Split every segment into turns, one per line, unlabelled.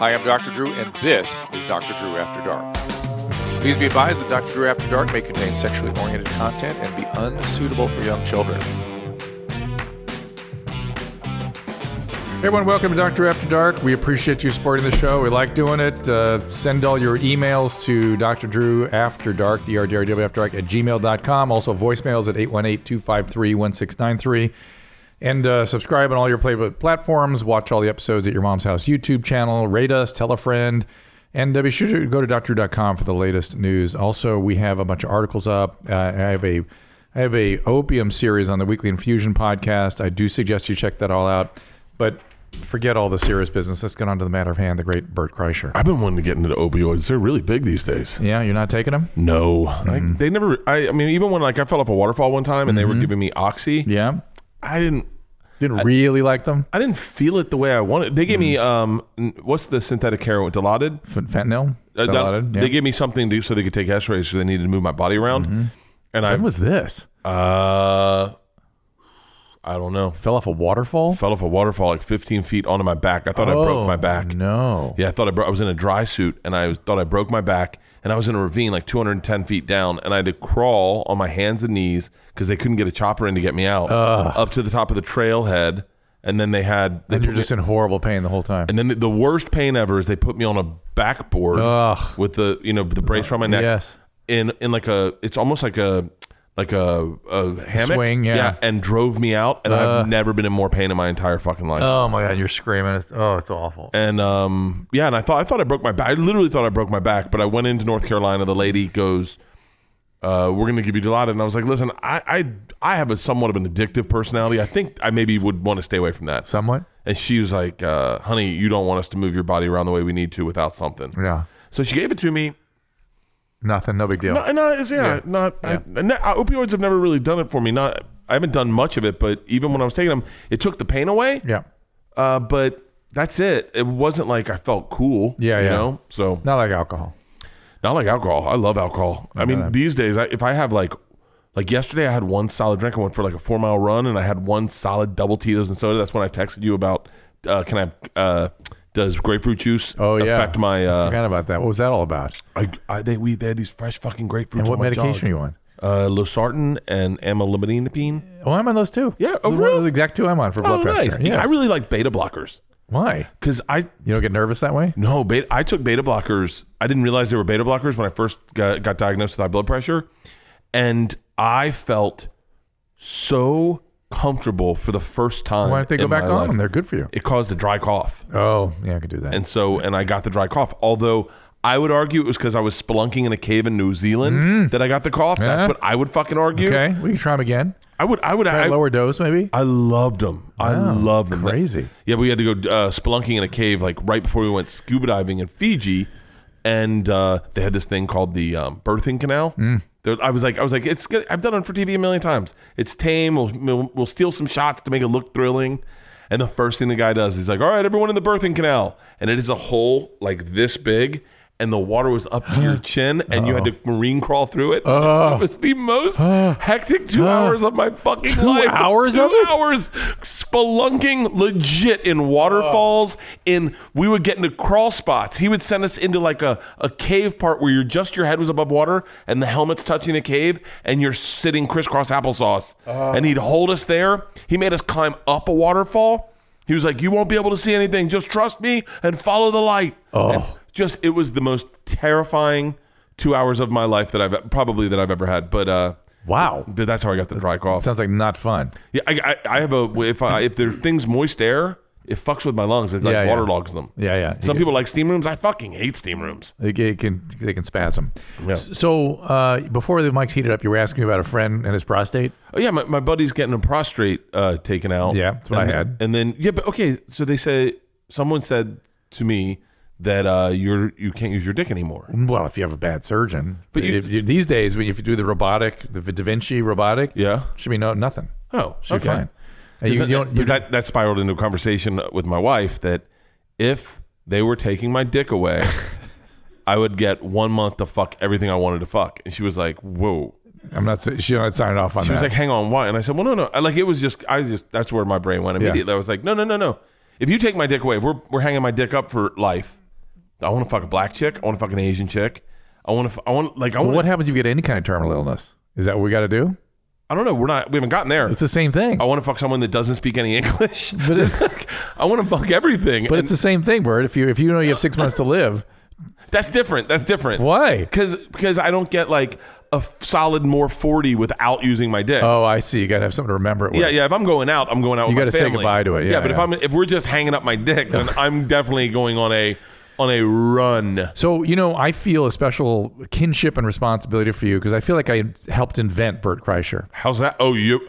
Hi, I'm Dr. Drew, and this is Dr. Drew After Dark. Please be advised that Dr. Drew After Dark may contain sexually oriented content and be unsuitable for young children. Hey everyone, welcome to Dr. After Dark. We appreciate you supporting the show. We like doing it. Send all your emails to Dr. Drew After Dark, DRDRW After Dark, at gmail.com. Also voicemails at 818-253-1693. And subscribe on all your favorite platforms. Watch all the episodes at Your Mom's House YouTube channel. Rate us, tell a friend. And be sure to go to drdrew.com for the latest news. Also, we have a bunch of articles up. I have a opium series on the Weekly Infusion podcast. I do suggest you check that all out. But forget all the serious business. Let's get on to the matter of hand, the great Bert Kreischer.
I've been wanting to get into the opioids. They're really big these days.
Yeah, you're not taking them?
No. They never, I mean, even when I fell off a waterfall one time and they were giving me Oxy.
Yeah.
I didn't
really like them?
I didn't feel it the way I wanted. They gave me, what's the synthetic heroin? Dilaudid?
Fentanyl? Dilaudid, yeah.
They gave me something to so they could take x-rays, so they needed to move my body around. And
when was this?
I don't know.
Fell off a waterfall?
Fell off a waterfall like 15 feet onto my back. I thought I broke my back.
No.
Yeah, I thought I was in a dry suit, and I thought I broke my back, and I was in a ravine like 210 feet down, and I had to crawl on my hands and knees because they couldn't get a chopper in to get me out, up to the top of the trailhead, and then and
you're just in horrible pain the whole time.
And then the worst pain ever is they put me on a backboard with the brace around my neck.
Yes.
In like it's almost like a hammock,
swing, yeah,
and drove me out, and I've never been in more pain in my entire fucking life.
Oh my god, you're screaming! It's awful.
And and I thought I broke my back. I literally thought I broke my back, but I went into North Carolina. The lady goes, "We're going to give you Dilaudid," and I was like, "Listen, I have a somewhat of an addictive personality. I think I maybe would want to stay away from that
somewhat." And
she was like, "Honey, you don't want us to move your body around the way we need to without something."
Yeah.
So she gave it to me.
Nothing, no big deal.
Opioids have never really done it for me. I haven't done much of it, but even when I was taking them, it took the pain away.
Yeah.
But that's it. It wasn't like I felt cool.
Yeah,
you know? So
not like alcohol.
Not like alcohol. I love alcohol. I mean, these days, if I have like yesterday, I had one solid drink. I went for like a 4-mile run, and I had one solid double Tito's and soda. That's when I texted you about does grapefruit juice affect my...
I forgot about that. What was that all about?
They had these fresh fucking grapefruits.
And what medication are you on?
Losartan and amlodipine.
Oh, I'm on those too.
Yeah.
The exact two I'm on for blood pressure.
Nice. Yeah. I really like beta blockers.
Why?
Because
You don't get nervous that way?
No, I took beta blockers. I didn't realize they were beta blockers when I first got diagnosed with high blood pressure. And I felt so comfortable for the first time.
Why don't they go back on them? They're good for you.
It caused a dry cough.
Oh, yeah, I could do that.
And I got the dry cough. Although I would argue it was because I was spelunking in a cave in New Zealand that I got the cough. Yeah. That's what I would fucking argue.
Okay, we can try them again.
I would
try a lower dose maybe.
I loved them. Wow, I loved them.
Crazy.
Yeah, we had to go spelunking in a cave like right before we went scuba diving in Fiji, and they had this thing called the birthing canal. I was like, it's good. I've done it for TV a million times. It's tame. We'll steal some shots to make it look thrilling. And the first thing the guy does is like, all right, everyone in the birthing canal. And it is a hole like this big, and the water was up to your chin, and you had to marine crawl through it. It was the most hectic 2 hours of my fucking life.
2 hours
of
it?
2 hours spelunking legit in waterfalls. We would get into crawl spots. He would send us into like a cave part where your head was above water and the helmet's touching the cave and you're sitting crisscross applesauce. And he'd hold us there. He made us climb up a waterfall. He was like, you won't be able to see anything. Just trust me and follow the light. It was the most terrifying 2 hours of my life that I've ever had. But
wow,
but that's how I got the dry cough.
Sounds like not fun.
Yeah, I have if there's things moist air, it fucks with my lungs. It waterlogs them.
Yeah.
Some people like steam rooms. I fucking hate steam rooms.
They can spasm.
Yeah.
So before the mic's heated up, you were asking me about a friend and his prostate.
Oh yeah, my buddy's getting a prostate taken out.
Yeah, that's what I had.
And then but okay. So someone said to me that you can't use your dick anymore.
Well, if you have a bad surgeon. But these days, if you do the Da Vinci robotic, should be nothing.
Oh,
should be fine.
That spiraled into a conversation with my wife that if they were taking my dick away, I would get 1 month to fuck everything I wanted to fuck. And she was like, whoa.
She's not signing off on that.
She was like, hang on, why? And I said, well, no. That's where my brain went immediately. Yeah. I was like, no. If you take my dick away, if we're hanging my dick up for life, I want to fuck a black chick. I want to fuck an Asian chick.
What happens if you get any kind of terminal illness? Is that what we got to do?
I don't know. We haven't gotten there.
It's the same thing.
I want to fuck someone that doesn't speak any English. But I want to fuck everything.
But it's the same thing, Bert. If you know you have 6 months to live.
That's different.
Why?
Because I don't get like a solid more 40 without using my dick.
Oh, I see. You got to have something to remember it with.
Yeah. If I'm going out, I'm going out with my family.
You got to say goodbye to it. Yeah,
but if we're just hanging up my dick, then I'm definitely going on a run.
So, I feel a special kinship and responsibility for you because I feel like I helped invent Bert Kreischer.
How's that? Oh, you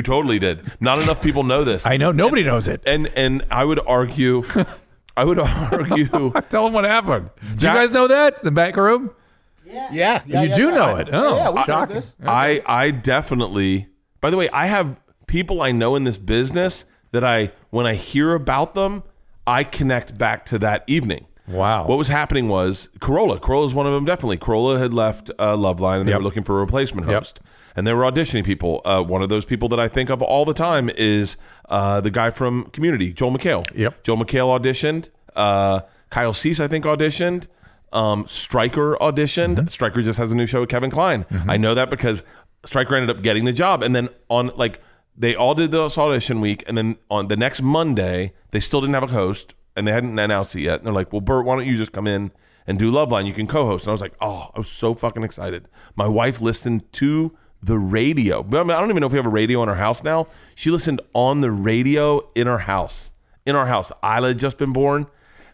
totally did. Not enough people know this.
I know. Nobody knows it.
And I would argue... Tell
them what happened. Do you guys know that? The back room?
Yeah.
You do know it. Oh,
yeah, we know
shocking.
this.
I definitely... By the way, I have people I know in this business that when I hear about them, I connect back to that evening.
Wow.
What was happening was Corolla. Corolla's one of them, definitely. Corolla had left Loveline, and they were looking for a replacement host. And they were auditioning people. One of those people that I think of all the time is the guy from Community, Joel McHale.
Yep.
Joel McHale auditioned. Kyle Cease, I think, auditioned. Stryker auditioned.
Mm-hmm.
Stryker just has a new show with Kevin Kline. Mm-hmm. I know that because Stryker ended up getting the job. And then they all did this audition week. And then on the next Monday, they still didn't have a host. And they hadn't announced it yet. And they're like, well, Bert, why don't you just come in and do Loveline? You can co-host. And I was like, I was so fucking excited. My wife listened to the radio. But I don't even know if we have a radio in our house now. She listened on the radio in our house. Isla had just been born.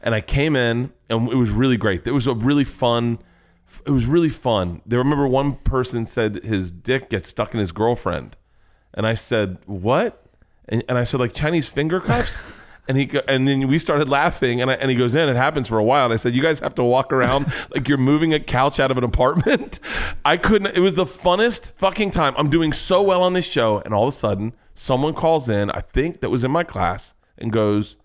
And I came in, and it was really great. It was really fun. They remember one person said his dick gets stuck in his girlfriend. And I said, what? And I said, like Chinese finger cuffs? And then we started laughing, and he goes, it happens for a while. And I said, you guys have to walk around like you're moving a couch out of an apartment. It was the funnest fucking time. I'm doing so well on this show, and all of a sudden, someone calls in, I think that was in my class, and goes,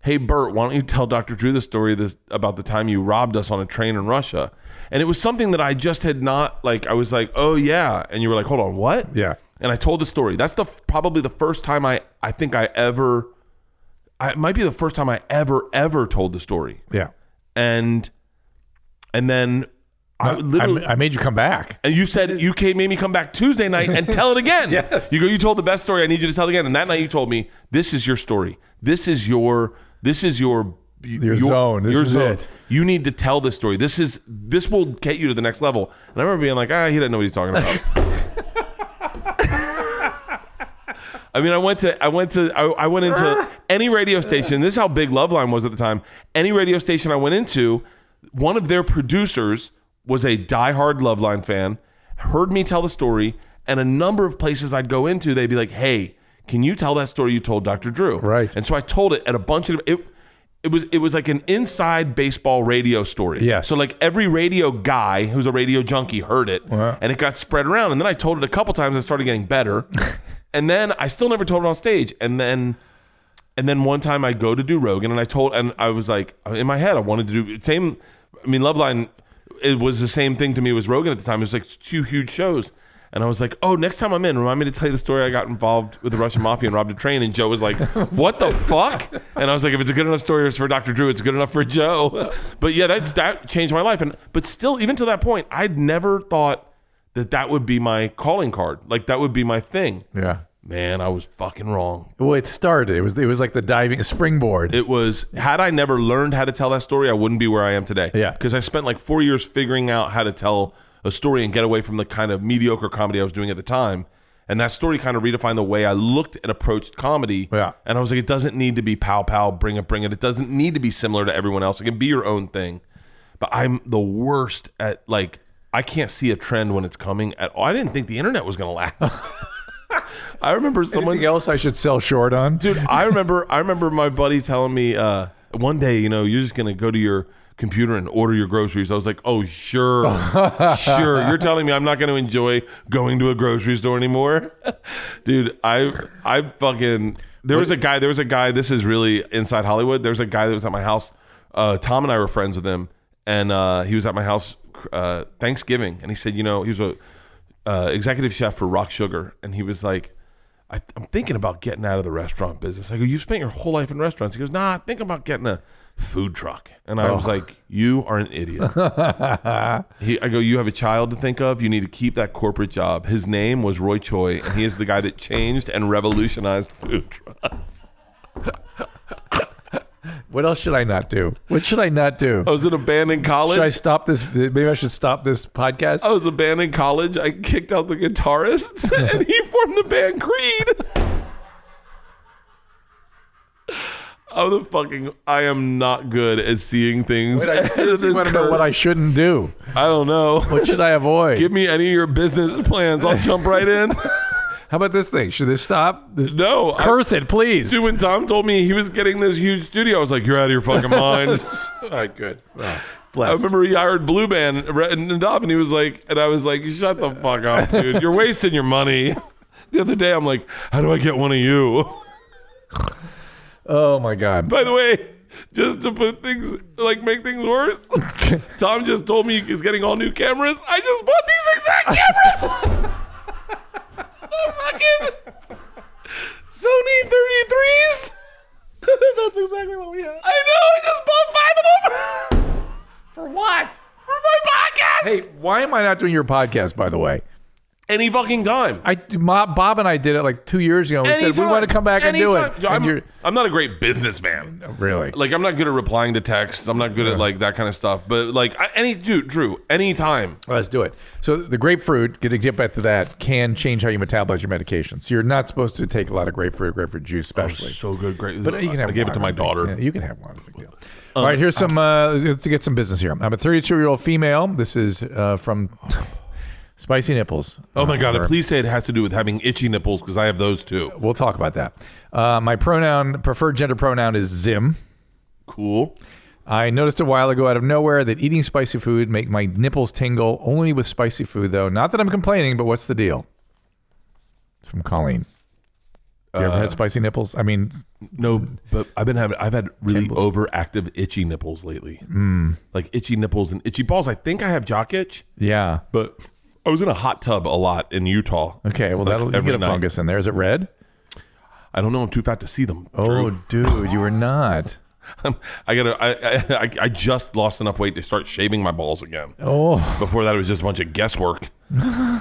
hey, Bert, why don't you tell Dr. Drew the story about the time you robbed us on a train in Russia? And it was something that I just had not, I was like, oh, yeah. And you were like, hold on, what?
Yeah.
And I told the story. That's probably the first time I think I ever... It might be the first time I ever told the story.
Yeah.
And then
I made you come back.
And you said made me come back Tuesday night and tell it again.
Yes.
You told the best story. I need you to tell it again. And that night you told me, this is your story. This is your zone. This is it. You need to tell this story. This will get you to the next level. And I remember being like, he doesn't know what he's talking about. I mean, I went into any radio station. This is how big Loveline was at the time. Any radio station I went into, one of their producers was a diehard Loveline fan, heard me tell the story, and a number of places I'd go into, they'd be like, hey, can you tell that story you told Dr. Drew?
Right.
And so I told it at a bunch of it was like an inside baseball radio story.
Yes.
So like every radio guy who's a radio junkie heard it, and it got spread around. And then I told it a couple times and started getting better. And then I still never told it on stage. And then one time I go to do Rogan, and I was like, in my head, I wanted to do same. I mean, Loveline, it was the same thing to me as Rogan at the time. It was like 2 huge shows. And I was like, oh, next time I'm in, remind me to tell you the story I got involved with the Russian mafia and robbed a train. And Joe was like, what the fuck? And I was like, if it's a good enough story for Dr. Drew, it's good enough for Joe. But yeah, that changed my life. But still, even to that point, I'd never thought that would be my calling card. Like that would be my thing.
Yeah.
Man, I was fucking wrong.
Well, it started. It was like the diving springboard.
It was. Had I never learned how to tell that story, I wouldn't be where I am today.
Yeah.
Because I spent like 4 years figuring out how to tell a story and get away from the kind of mediocre comedy I was doing at the time. And that story kind of redefined the way I looked and approached comedy.
Yeah.
And I was like, it doesn't need to be pow pow, bring it. It doesn't need to be similar to everyone else. It can be your own thing. But I'm the worst at I can't see a trend when it's coming at all. I didn't think the internet was going to last. I remember someone...
Anything else I should sell short on?
Dude, I remember my buddy telling me one day, you're just going to go to your computer and order your groceries. I was like, oh, sure. Sure. You're telling me I'm not going to enjoy going to a grocery store anymore? Dude, I fucking... There was a guy, this is really inside Hollywood. There was a guy that was at my house. Tom and I were friends with him. And he was at my house Thanksgiving. And he said, he was a executive chef for Rock Sugar. And he was like, I'm thinking about getting out of the restaurant business. I go, you spent your whole life in restaurants. He goes, nah, I'm thinking about getting a food truck. And I was like, you are an idiot. I go, you have a child to think of. You need to keep that corporate job. His name was Roy Choi, and he is the guy that changed and revolutionized food trucks.
What else should I not do? What should I not do?
I was in a band in college.
Should I stop this? Maybe I should stop this podcast.
I was a band in college. I kicked out the guitarist, and he formed the band Creed. I am not good at seeing things.
Wait, I seriously want to know what I shouldn't do.
I don't know.
What should I avoid?
Give me any of your business plans. I'll jump right in.
How about this thing? Should this stop?
No.
Curse it, please.
Dude, when Tom told me he was getting this huge studio, I was like, you're out of your fucking mind.
All right, good. Well,
I remember he hired Blue Band and he was like, and I was like, shut the fuck up, dude. You're wasting your money. The other day, I'm like, how do I get one of you?
Oh my God.
By the way, just to put things, like make things worse, Tom just told me he's getting all new cameras. I just bought these exact cameras. The fucking Sony 33s.
That's exactly what we have.
I know, I just bought 5 of them.
For what?
For my podcast.
Hey, why am I not doing your podcast, by the way?
Any fucking time.
Bob and I did it like 2 years ago. We said we want to come back and do it.
I'm not a great businessman.
Really?
Like, I'm not good at replying to texts. I'm not good at like that kind of stuff. But like, Drew, anytime.
Well, let's do it. So the grapefruit, to get back to that, can change how you metabolize your medication. So you're not supposed to take a lot of grapefruit juice, especially.
So good, great.
But you can have
I gave it to my daughter.
Yeah, you can have one. Big deal. All right, here's some. Let's get some business here. I'm a 32-year-old female. This is from Spicy Nipples.
Oh my God! Please say it has to do with having itchy nipples, because I have those too.
We'll talk about that. My preferred gender pronoun is Zim.
Cool.
I noticed a while ago out of nowhere that eating spicy food make my nipples tingle. Only with spicy food, though. Not that I'm complaining, but what's the deal? It's from Colleen. You ever had spicy nipples? I mean,
no, but I've had really overactive itchy nipples lately. Like itchy nipples and itchy balls. I think I have jock itch.
Yeah,
but I was in a hot tub a lot in Utah.
Okay, well, that'll get a fungus in there. Is it red?
I don't know. I'm too fat to see them.
Oh, dude, you were not.
I just lost enough weight to start shaving my balls again.
Oh.
Before that, it was just a bunch of guesswork.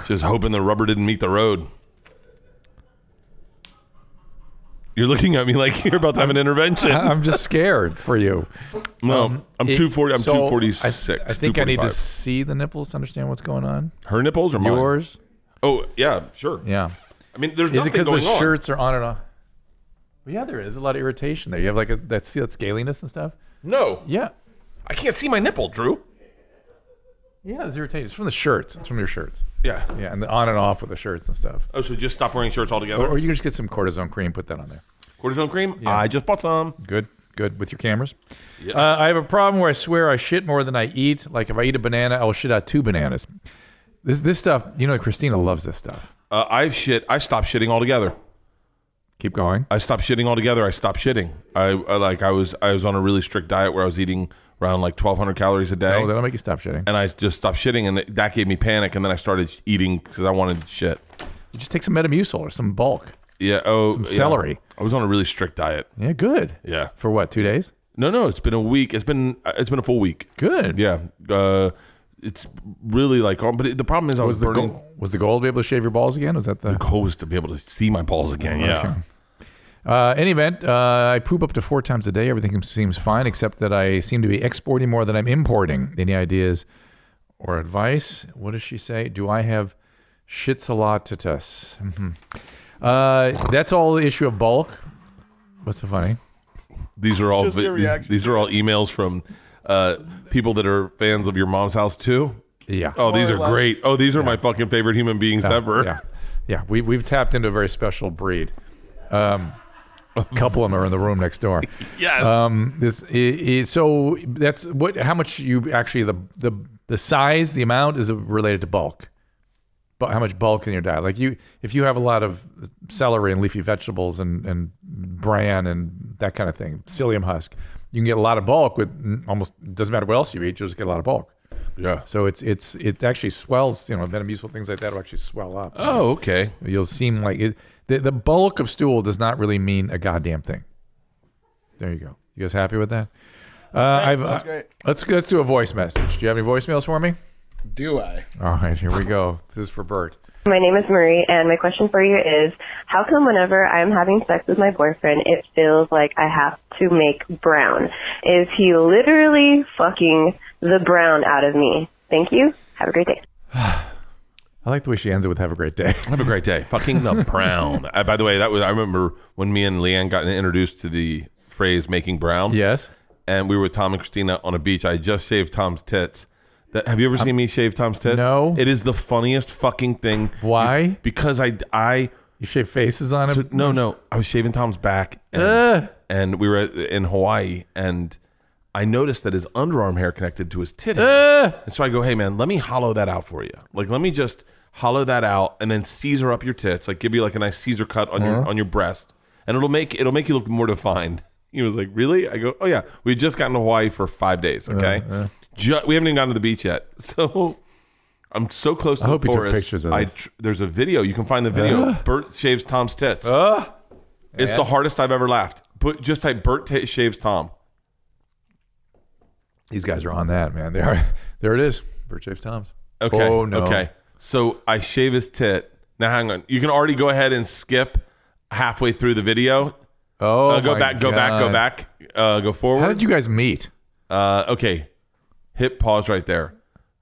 Just hoping the rubber didn't meet the road. You're looking at me like you're about to have an intervention.
I'm just scared for you.
No, I'm 240. I'm 246.
I think I need to see the nipples to understand what's going on.
Her nipples or mine?
Yours?
Oh, yeah, sure.
Yeah.
I mean, there's
nothing going on. Is it because the shirts are on and off? Well, yeah, there is a lot of irritation there. You have like that scaliness and stuff?
No.
Yeah.
I can't see my nipple, Drew.
Yeah, it's irritation. It's from the shirts. It's from your shirts.
Yeah.
Yeah, and the on and off with the shirts and stuff.
Oh, so just stop wearing shirts altogether?
Or you can just get some cortisone cream, put that on there.
Cortisone cream?
Yeah.
I just bought some.
Good. With your cameras.
Yeah.
I have a problem where I swear I shit more than I eat. Like if I eat a banana, I will shit out 2 bananas. This stuff, Christina loves this stuff.
I stopped shitting altogether.
Keep going.
I stopped shitting altogether. I stopped shitting. I was on a really strict diet where I was eating around like 1,200 calories a day.
No, that'll make you stop shitting.
And I just stopped shitting, and that gave me panic. And then I started eating because I wanted shit.
You just take some Metamucil or some bulk.
Yeah.
Some celery.
I was on a really strict diet.
Yeah, good.
Yeah.
For what? 2 days?
No. It's been a week. It's been a full week.
Good.
Yeah. It's really like, but the problem is I was burning.
Was the goal to be able to shave your balls again? Was that the
goal was to be able to see my balls again? Yeah.
Okay. Any event, I poop up to 4 times a day. Everything seems fine, except that I seem to be exporting more than I'm importing. Any ideas or advice? What does she say? Do I have shitsalatitis? That's all the issue of bulk. What's so funny?
These are all emails from people that are fans of Your Mom's House too.
Yeah.
Oh, these are great. Oh, these are my fucking favorite human beings ever.
Yeah. We've tapped into a very special breed. A couple of them are in the room next door.
Yeah.
So that's what? How much you actually the size, the amount is related to bulk. But how much bulk in your diet? Like if you have a lot of celery and leafy vegetables and bran and that kind of thing, psyllium husk, you can get a lot of bulk with almost doesn't matter what else you eat, you'll just get a lot of bulk.
Yeah.
So it actually swells. Metamucil, things like that will actually swell up.
Oh, okay.
You'll seem like it. The bulk of stool does not really mean a goddamn thing. There you go. You guys happy with that?
That's great.
Let's do a voice message. Do you have any voicemails for me?
Do I?
All right, here we go. This is for Bert.
My name is Marie, and my question for you is, how come whenever I'm having sex with my boyfriend, it feels like I have to make brown? Is he literally fucking the brown out of me? Thank you. Have a great day.
I like the way she ends it with "Have a great day."
Have a great day. Fucking the brown. By the way, I remember when me and Leanne got introduced to the phrase "making brown."
Yes.
And we were with Tom and Christina on a beach. I just shaved Tom's tits. Have you ever seen me shave Tom's tits?
No.
It is the funniest fucking thing.
Why?
Because I
You shave faces on him?
no. I was shaving Tom's back, and we were in Hawaii, and I noticed that his underarm hair connected to his titty. And so I go, hey man, let me hollow that out for you. Like, let me just hollow that out, and then Caesar up your tits. Like, give you like a nice Caesar cut on your breast, and it'll make you look more defined. He was like, really? I go, oh yeah. We had just gotten to Hawaii for 5 days. Okay. We haven't even gotten to the beach yet. So I'm so close to the forest. I hope you took pictures of this. There's a video. You can find the video. Bert shaves Tom's tits. It's the hardest I've ever laughed. But just type Bert shaves Tom.
These guys are on that, man. They are. There it is. Bert shaves Tom's.
Okay.
Oh, no.
Okay. So I shave his tit. Now hang on. You can already go ahead and skip halfway through the video.
Oh,
go back. Go forward.
How did you guys meet?
Okay. Hit pause right there.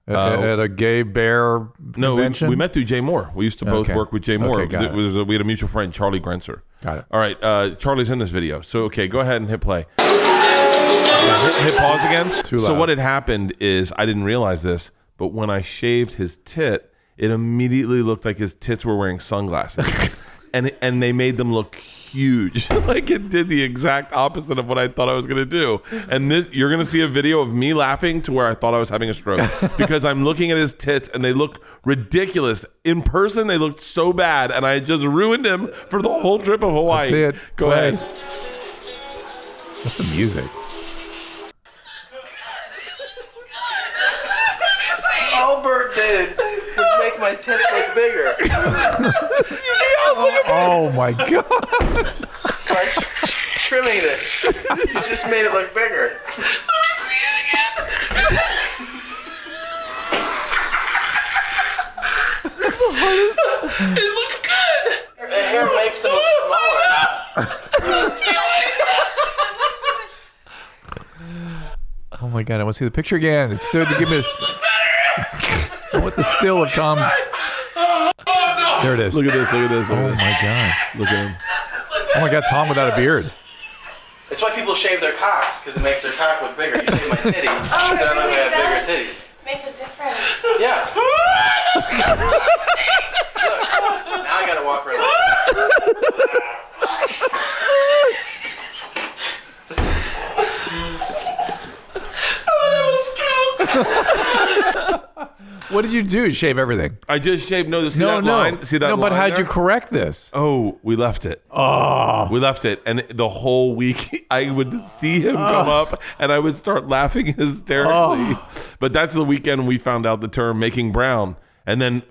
At a gay bear convention?
No, we met through Jay Moore. We used to both work with Jay Moore.
Okay, got it.
We had a mutual friend, Charlie Grenzer.
Got it.
All right, Charlie's in this video. So, okay, go ahead and hit play. Hit pause again.
Too loud.
So what had happened is, I didn't realize this, but when I shaved his tit, it immediately looked like his tits were wearing sunglasses. and they made them look huge. Like, it did the exact opposite of what I thought I was going to do. And you're going to see a video of me laughing to where I thought I was having a stroke because I'm looking at his tits and they look ridiculous. In person, they looked so bad, and I had just ruined him for the whole trip of Hawaii.
Let's see it.
Go ahead.
What's the music?
All Bert did was make my tits look bigger.
Oh my God.
By trimming it, you just made it look bigger.
Let me see it again. It looks good.
The hair makes them look smaller.
Oh my God. I want to see the picture again. It's so to give me this. I want the still of Tom's. There it is.
Look at this.
Oh my God.
Look at him.
Oh my God. Tom without a beard.
That's why people shave their cocks, because it makes their cock look bigger. You shave my titty, so that way I have bigger titties.
Make a difference.
Yeah. Look, now I gotta walk around.
What did you do? Shave everything?
I just shaved. No, see that line? See that
no, but
line
how'd
there?
you correct this?
Oh, we left it.
Oh.
We left it. And the whole week, I would see him come up, and I would start laughing hysterically. But that's the weekend we found out the term making brown. And then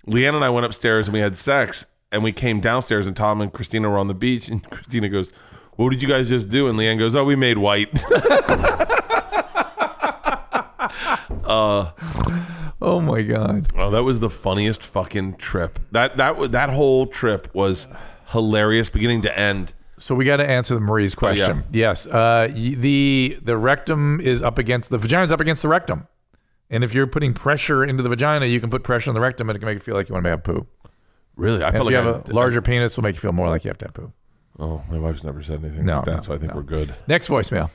Leanne and I went upstairs, and we had sex. And we came downstairs, and Tom and Christina were on the beach. And Christina goes, what did you guys just do? And Leanne goes, oh, we made white.
Oh my God.
Oh, that was the funniest fucking trip. That whole trip was hilarious, beginning to end.
So we got to answer Marie's question. Yes. The rectum is up against the vagina's up against the rectum, and if you're putting pressure into the vagina, you can put pressure on the rectum, and it can make you feel like you want to have poo.
Really, I
And
felt
if
like
you have a larger penis, it'll make you feel more like you have to have poo.
Oh, my wife's never said anything
No,
like that,
no,
so I think
no.
we're good.
Next voicemail.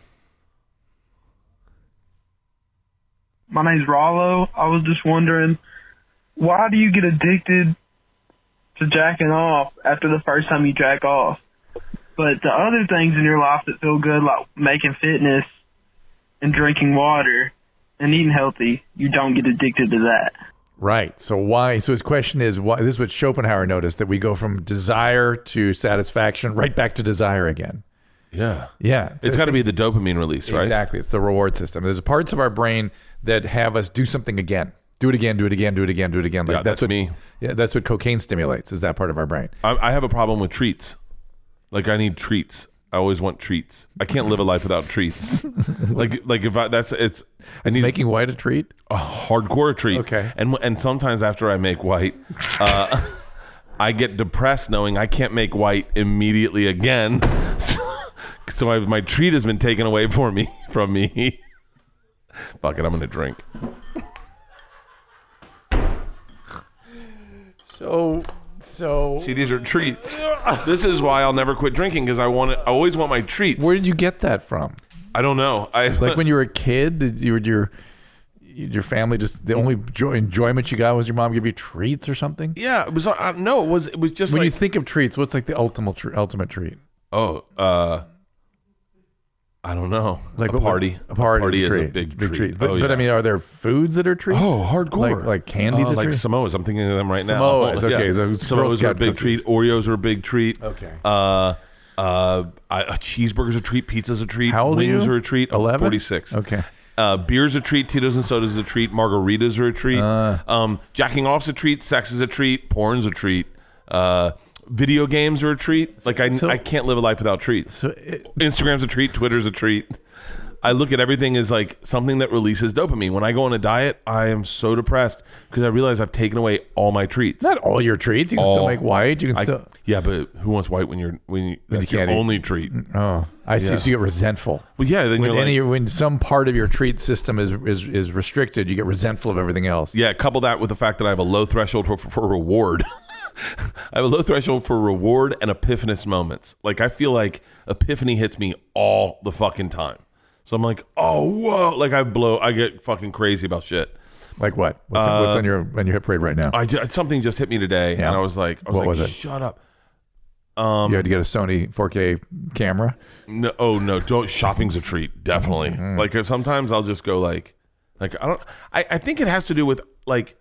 My name's Rollo. I was just wondering, why do you get addicted to jacking off after the first time you jack off? But the other things in your life that feel good, like making fitness and drinking water and eating healthy, you don't get addicted to that.
Right. So why? So his question is, why? This is what Schopenhauer noticed, that we go from desire to satisfaction right back to desire again.
Yeah.
Yeah.
It's got to be the dopamine release, right?
Exactly. It's the reward system. There's parts of our brain that have us do something again. Do it again, do it again, do it again, do it again. Like
Yeah, that's
what,
me.
Yeah, that's what cocaine stimulates, is that part of our brain.
I have a problem with treats. Like I need treats. I always want treats. I can't live a life without treats. like if I
Is making white a treat?
a hardcore treat.
Okay.
And sometimes after I make white, I get depressed knowing I can't make white immediately again. So my treat has been taken away from me. Fuck it, I'm gonna drink.
So
See, these are treats. This is why I'll never quit drinking, because I always want my treats.
where did you get that from?
I don't know.
Like when you were a kid, did your family just the only enjoyment you got was your mom give you treats or something?
Yeah, it was. No, it was just
When
like.
you think of treats, what's like the ultimate treat?
I don't know.
Like
a party.
A party
is
a
a
treat.
big treat.
But,
Oh,
but I
yeah.
mean, are there foods that are treats?
Oh, hardcore.
Like candies are
like
treats?
Samoas. I'm thinking of them right now.
Samoas, okay,
Yeah.
so Girl
Samoas are a
Scout
big
cookies.
treat. Oreos are a big treat.
Okay.
A cheeseburger's a treat. Pizza's a treat.
How old are
Wings
you?
are a treat.
11?
46.
Okay.
Beer's a treat. Tito's and soda's a treat. Margaritas are a treat. Jacking off's a treat. Sex is a treat. Porn's a treat. Video games are a treat. Like I can't live a life without treats.
So
Instagram's a treat. Twitter's a treat. I look at everything as like something that releases dopamine. When I go on a diet, I am so depressed because I realize I've taken away all my treats.
not all your treats. You can still make white. You can still.
Yeah, but who wants white when that's your
can't eat.
only treat?
Oh, I see.
Yeah.
So you get resentful.
Well, yeah, then
When,
you're like,
when some part of your treat system is restricted, you get resentful of everything else.
yeah. Couple that with the fact that I have a low threshold for reward. I have a low threshold for reward and epiphanous moments. Like I feel like epiphany hits me all the fucking time. So I'm like, oh whoa! Like I get fucking crazy about shit.
Like what? What's on your hit parade right now?
Something just hit me today,
Yeah.
and I was like,
What was it?
Shut up.
You had to get a Sony 4K camera.
No, no, don't. Shopping's a treat, definitely. Like if sometimes I'll just go like I don't. I think it has to do with like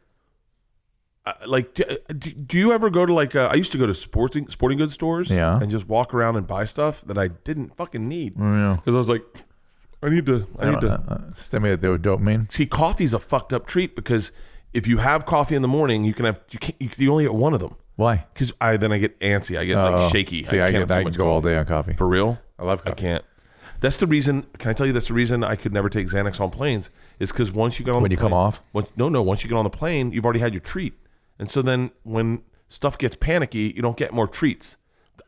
do you ever go to like I used to go to sporting goods stores,
Yeah.
and just walk around and buy stuff that I didn't fucking need
Yeah.
because I was like, I need to
Stimulate the dopamine.
see. Coffee's a fucked up treat because if you have coffee in the morning, you only get one of them.
Why?
Because then I get antsy. I get like shaky.
See, I
can't have too
can
much
go all
coffee.
day on coffee.
For real?
I love
I
coffee.
can't. That's the reason. Can I tell you that's the reason I could never take Xanax on planes? Is because once you get on
When
the
you come
plane,
off?
Once you get on the plane, you've already had your treat, and so then when stuff gets panicky, you don't get more treats.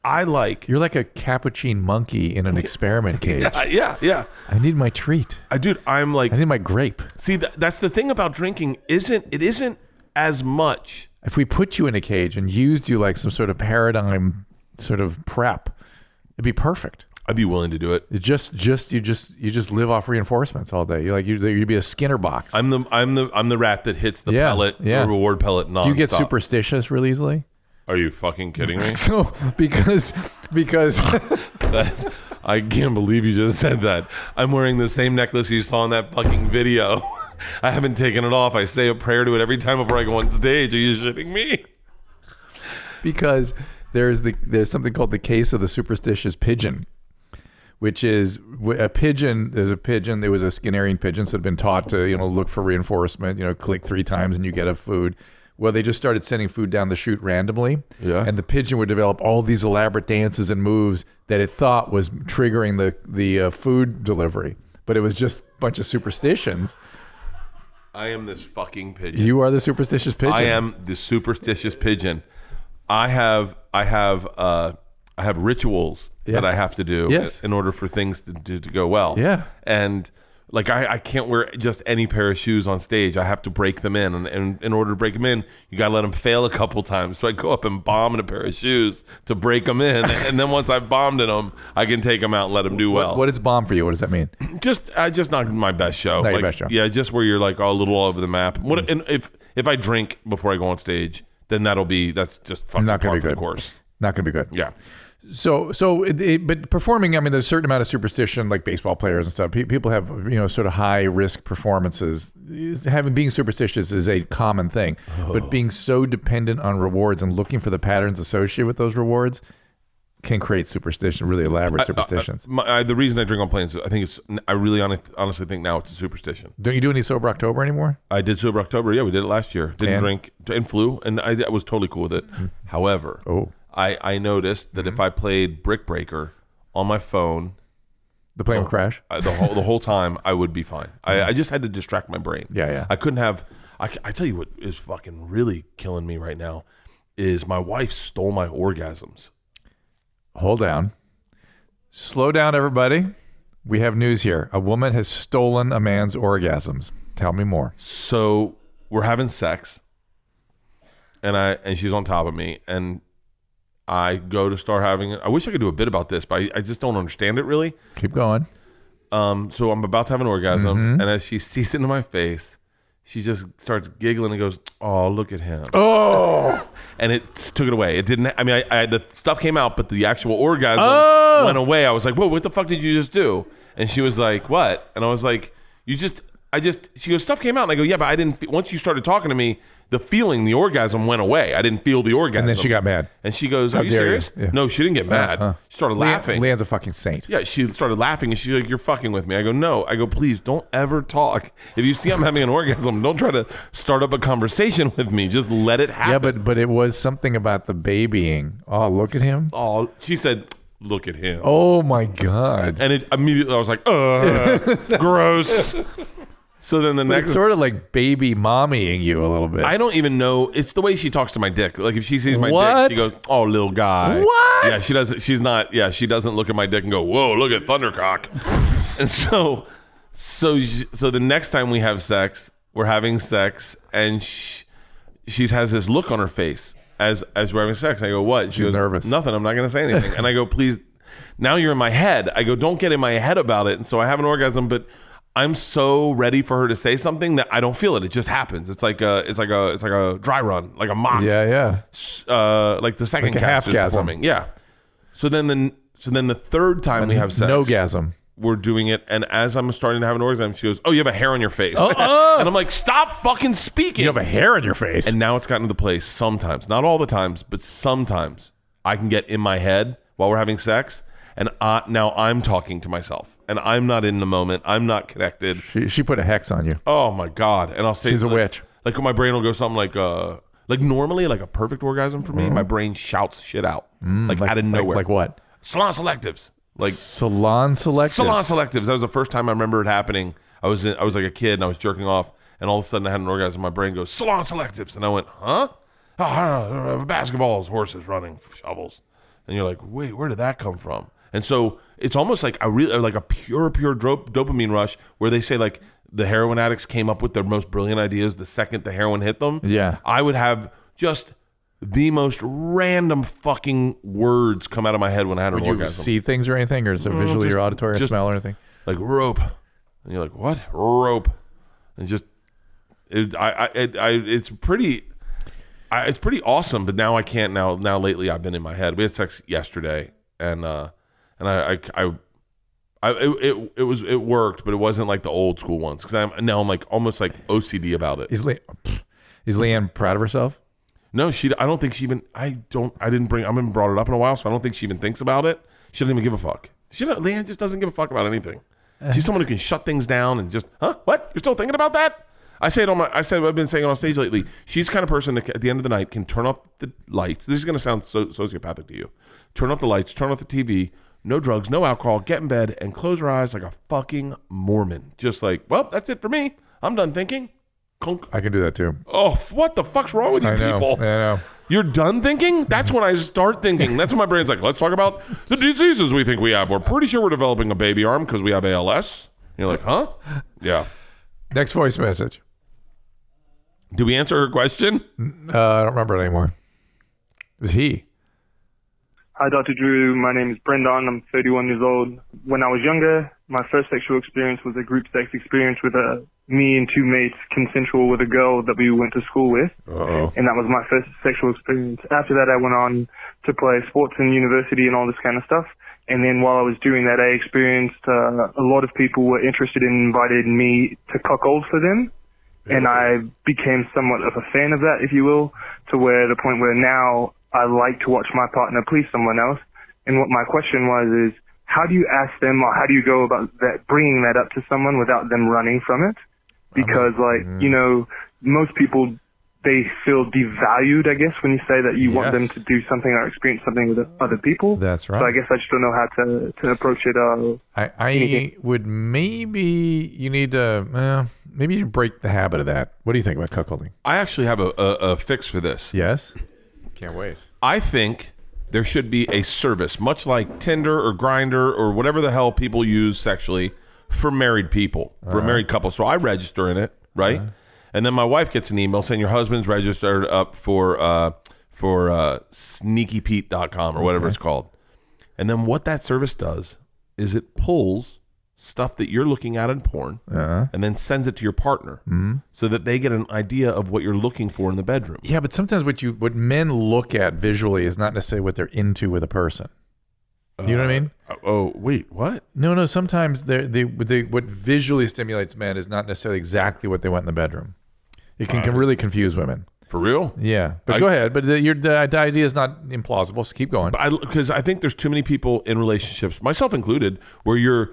You're like a capuchin monkey in an experiment cage.
Yeah.
I need my treat.
Dude, I'm like,
I need my grape.
see, that's the thing about drinking. It isn't as much.
If we put you in a cage and used you like some sort of paradigm sort of prep, it'd be perfect.
I'd be willing to do it.
You just live off reinforcements all day. You'd be a Skinner box.
I'm the rat that hits the pellet, the reward pellet nonstop.
Do you get superstitious really easily?
Are you fucking kidding me?
So because
I can't believe you just said that. I'm wearing the same necklace you saw in that fucking video. I haven't taken it off. I say a prayer to it every time before I go on stage. Are you shitting me?
because there's something called the case of the superstitious pigeon, which is a pigeon. There's a pigeon. There was a Skinnerian pigeon, so it had been taught to look for reinforcement. Click 3 times and you get a food. Well, they just started sending food down the chute randomly.
Yeah.
And the pigeon would develop all these elaborate dances and moves that it thought was triggering the food delivery. But it was just a bunch of superstitions.
I am this fucking pigeon.
You are the superstitious pigeon.
I am the superstitious pigeon. I have rituals that I have to do in order for things to go well.
Yeah.
And like I can't wear just any pair of shoes on stage. I have to break them in, and in order to break them in, you got to let them fail a couple times. So I go up and bomb in a pair of shoes to break them in, and then once I've bombed in them, I can take them out and let them do well.
What is bomb for you? What does that mean?
Just not my best show.
Not your
Like,
best show.
Yeah, just where you're like a little all over the map. And if I drink before I go on stage, then that's just fucking
Not
par
going to
for
be
the
good.
course.
Not going to be good.
Yeah.
But performing, I mean, there's a certain amount of superstition, like baseball players and stuff. People have, sort of high risk performances. Being superstitious is a common thing, but being so dependent on rewards and looking for the patterns associated with those rewards, can create superstition, really elaborate superstitions.
The reason I drink on planes, I really honestly think now it's a superstition.
Don't you do any sober October anymore?
I did sober October. Yeah, we did it last year. Didn't drink and flew, and I was totally cool with it. However, I noticed that if I played Brick Breaker on my phone,
the plane would crash.
The whole time I would be fine. I just had to distract my brain.
Yeah.
I couldn't have. I tell you what is fucking really killing me right now is my wife stole my orgasms.
Hold down. Slow down, everybody. We have news here. A woman has stolen a man's orgasms. Tell me more.
So we're having sex, and she's on top of me, and I go to start having it. I wish I could do a bit about this, but I just don't understand it really.
Keep going.
So I'm about to have an orgasm, and as she sees into my face, she just starts giggling and goes, "Oh, look at him."
Oh.
And it took it away. It didn't. I mean, the stuff came out, but the actual orgasm went away. I was like, "Whoa, what the fuck did you just do?" And she was like, "What?" And I was like, She goes, "Stuff came out." And I go, "Yeah, but I didn't. Once you started talking to me, the orgasm went away. I didn't feel the orgasm."
And then she got mad.
And she goes, "Are you serious?"
Yeah.
No, she didn't get mad. She started laughing.
Leanne's a fucking saint.
Yeah, she started laughing, and she's like, "You're fucking with me." I go, "No." I go, "Please don't ever talk. If you see I'm having an orgasm, don't try to start up a conversation with me. Just let it happen."
Yeah, but it was something about the babying. Oh, look at him.
Oh, she said, "Look at him."
Oh my God.
And it immediately I was like, gross. So then the next,
It's sort of like baby mommying you a little bit.
I don't even know. It's the way she talks to my dick. Like if she sees my
What?
dick, she goes, "Oh, little guy."
What?
Yeah, she doesn't. She's not. Yeah, she doesn't look at my dick and go, "Whoa, look at Thundercock." And so the next time we have sex, we're having sex, and she has this look on her face as we're having sex. I go, "What?" She goes,
nervous.
"Nothing. I'm not going to say anything." And I go, "Please, now you're in my head." I go, "Don't get in my head about it." And so I have an orgasm, but I'm so ready for her to say something that I don't feel it. It just happens. It's like a dry run, like a mock.
Yeah.
Like the second
Like a
cast is
half-gasm.
performing. Yeah. So then the third time we have sex,
No-gasm.
we're doing it, and as I'm starting to have an orgasm, she goes, "Oh, you have a hair on your face." And I'm like, "Stop fucking speaking."
You have a hair on your face.
And now it's gotten to the place sometimes, not all the times, but sometimes I can get in my head while we're having sex, and now I'm talking to myself, and I'm not in the moment. I'm not connected.
She put a hex on you.
Oh my God. And I'll say,
She's a witch.
Like my brain will go something like normally, like a perfect orgasm for me, my brain shouts shit out, like out of nowhere.
Like what?
Salon selectives. Like
salon selectives.
Salon selectives. That was the first time I remember it happening. I was like a kid and I was jerking off, and all of a sudden I had an orgasm. My brain goes, "Salon selectives," and I went, "Huh? Oh, basketballs, horses, running, shovels." And you're like, "Wait, where did that come from?" And so it's almost like a pure dopamine rush where they say like the heroin addicts came up with their most brilliant ideas the second the heroin hit them.
Yeah.
I would have just the most random fucking words come out of my head when I had an
Would you
orgasm.
see things or anything, or is it visually or auditory or
just-
smell or anything?
Like rope, and you're like, "What? Rope?" And just it's pretty awesome. But now I can't. Now lately I've been in my head. We had sex yesterday, and it worked, but it wasn't like the old school ones because I'm like almost like OCD about it.
Is Leanne proud of herself?
No, I don't think she even. I haven't brought it up in a while, so I don't think she even thinks about it. She doesn't even give a fuck. Leanne just doesn't give a fuck about anything. She's someone who can shut things down and just, what? You're still thinking about that? I've been saying it on stage lately. She's the kind of person that at the end of the night can turn off the lights. This is going to sound so sociopathic to you. Turn off the lights, turn off the TV, no drugs, no alcohol, get in bed and close her eyes like a fucking Mormon. Just like, well, that's it for me. I'm done thinking.
I can do that too.
Oh, what the fuck's wrong with you people?
I know.
You're done thinking? That's when I start thinking. That's when my brain's like, let's talk about the diseases we think we have. We're pretty sure we're developing a baby arm because we have ALS. And you're like, huh? Yeah.
Next voice message.
Did we answer her question?
I don't remember it anymore. It was he.
Hi, Dr. Drew. My name is Brendan. I'm 31 years old. When I was younger, my first sexual experience was a group sex experience with me and two mates, consensual, with a girl that we went to school with.
Uh-oh.
And that was my first sexual experience. After that, I went on to play sports in university and all this kind of stuff. And then while I was doing that, I experienced a lot of people were interested in inviting me to cuckold for them. And I became somewhat of a fan of that, if you will, to where the point where now I like to watch my partner please someone else. And what my question was is, how do you ask them, or how do you go about that, bringing that up to someone without them running from it? Because, most people, they feel devalued, I guess, when you say that you want them to do something or experience something with other people.
That's right.
So I guess I just don't know how to approach it.
I would maybe you need to maybe you break the habit of that. What do you think about cuckolding?
I actually have a fix for this.
Yes. Can't wait.
I think there should be a service, much like Tinder or Grindr or whatever the hell people use sexually, for married people, for a married couple. So I register in it, right? And then my wife gets an email saying your husband's registered up for sneakypete.com or whatever it's called. And then what that service does is it pulls stuff that you're looking at in porn and then sends it to your partner so that they get an idea of what you're looking for in the bedroom.
Yeah, but sometimes what men look at visually is not necessarily what they're into with a person. You know what I mean?
Oh, wait, what?
No. Sometimes what visually stimulates men is not necessarily exactly what they want in the bedroom. It can really confuse women.
For real?
Yeah, but go ahead. But the idea is not implausible, so keep going.
Because I think there's too many people in relationships, myself included, where you're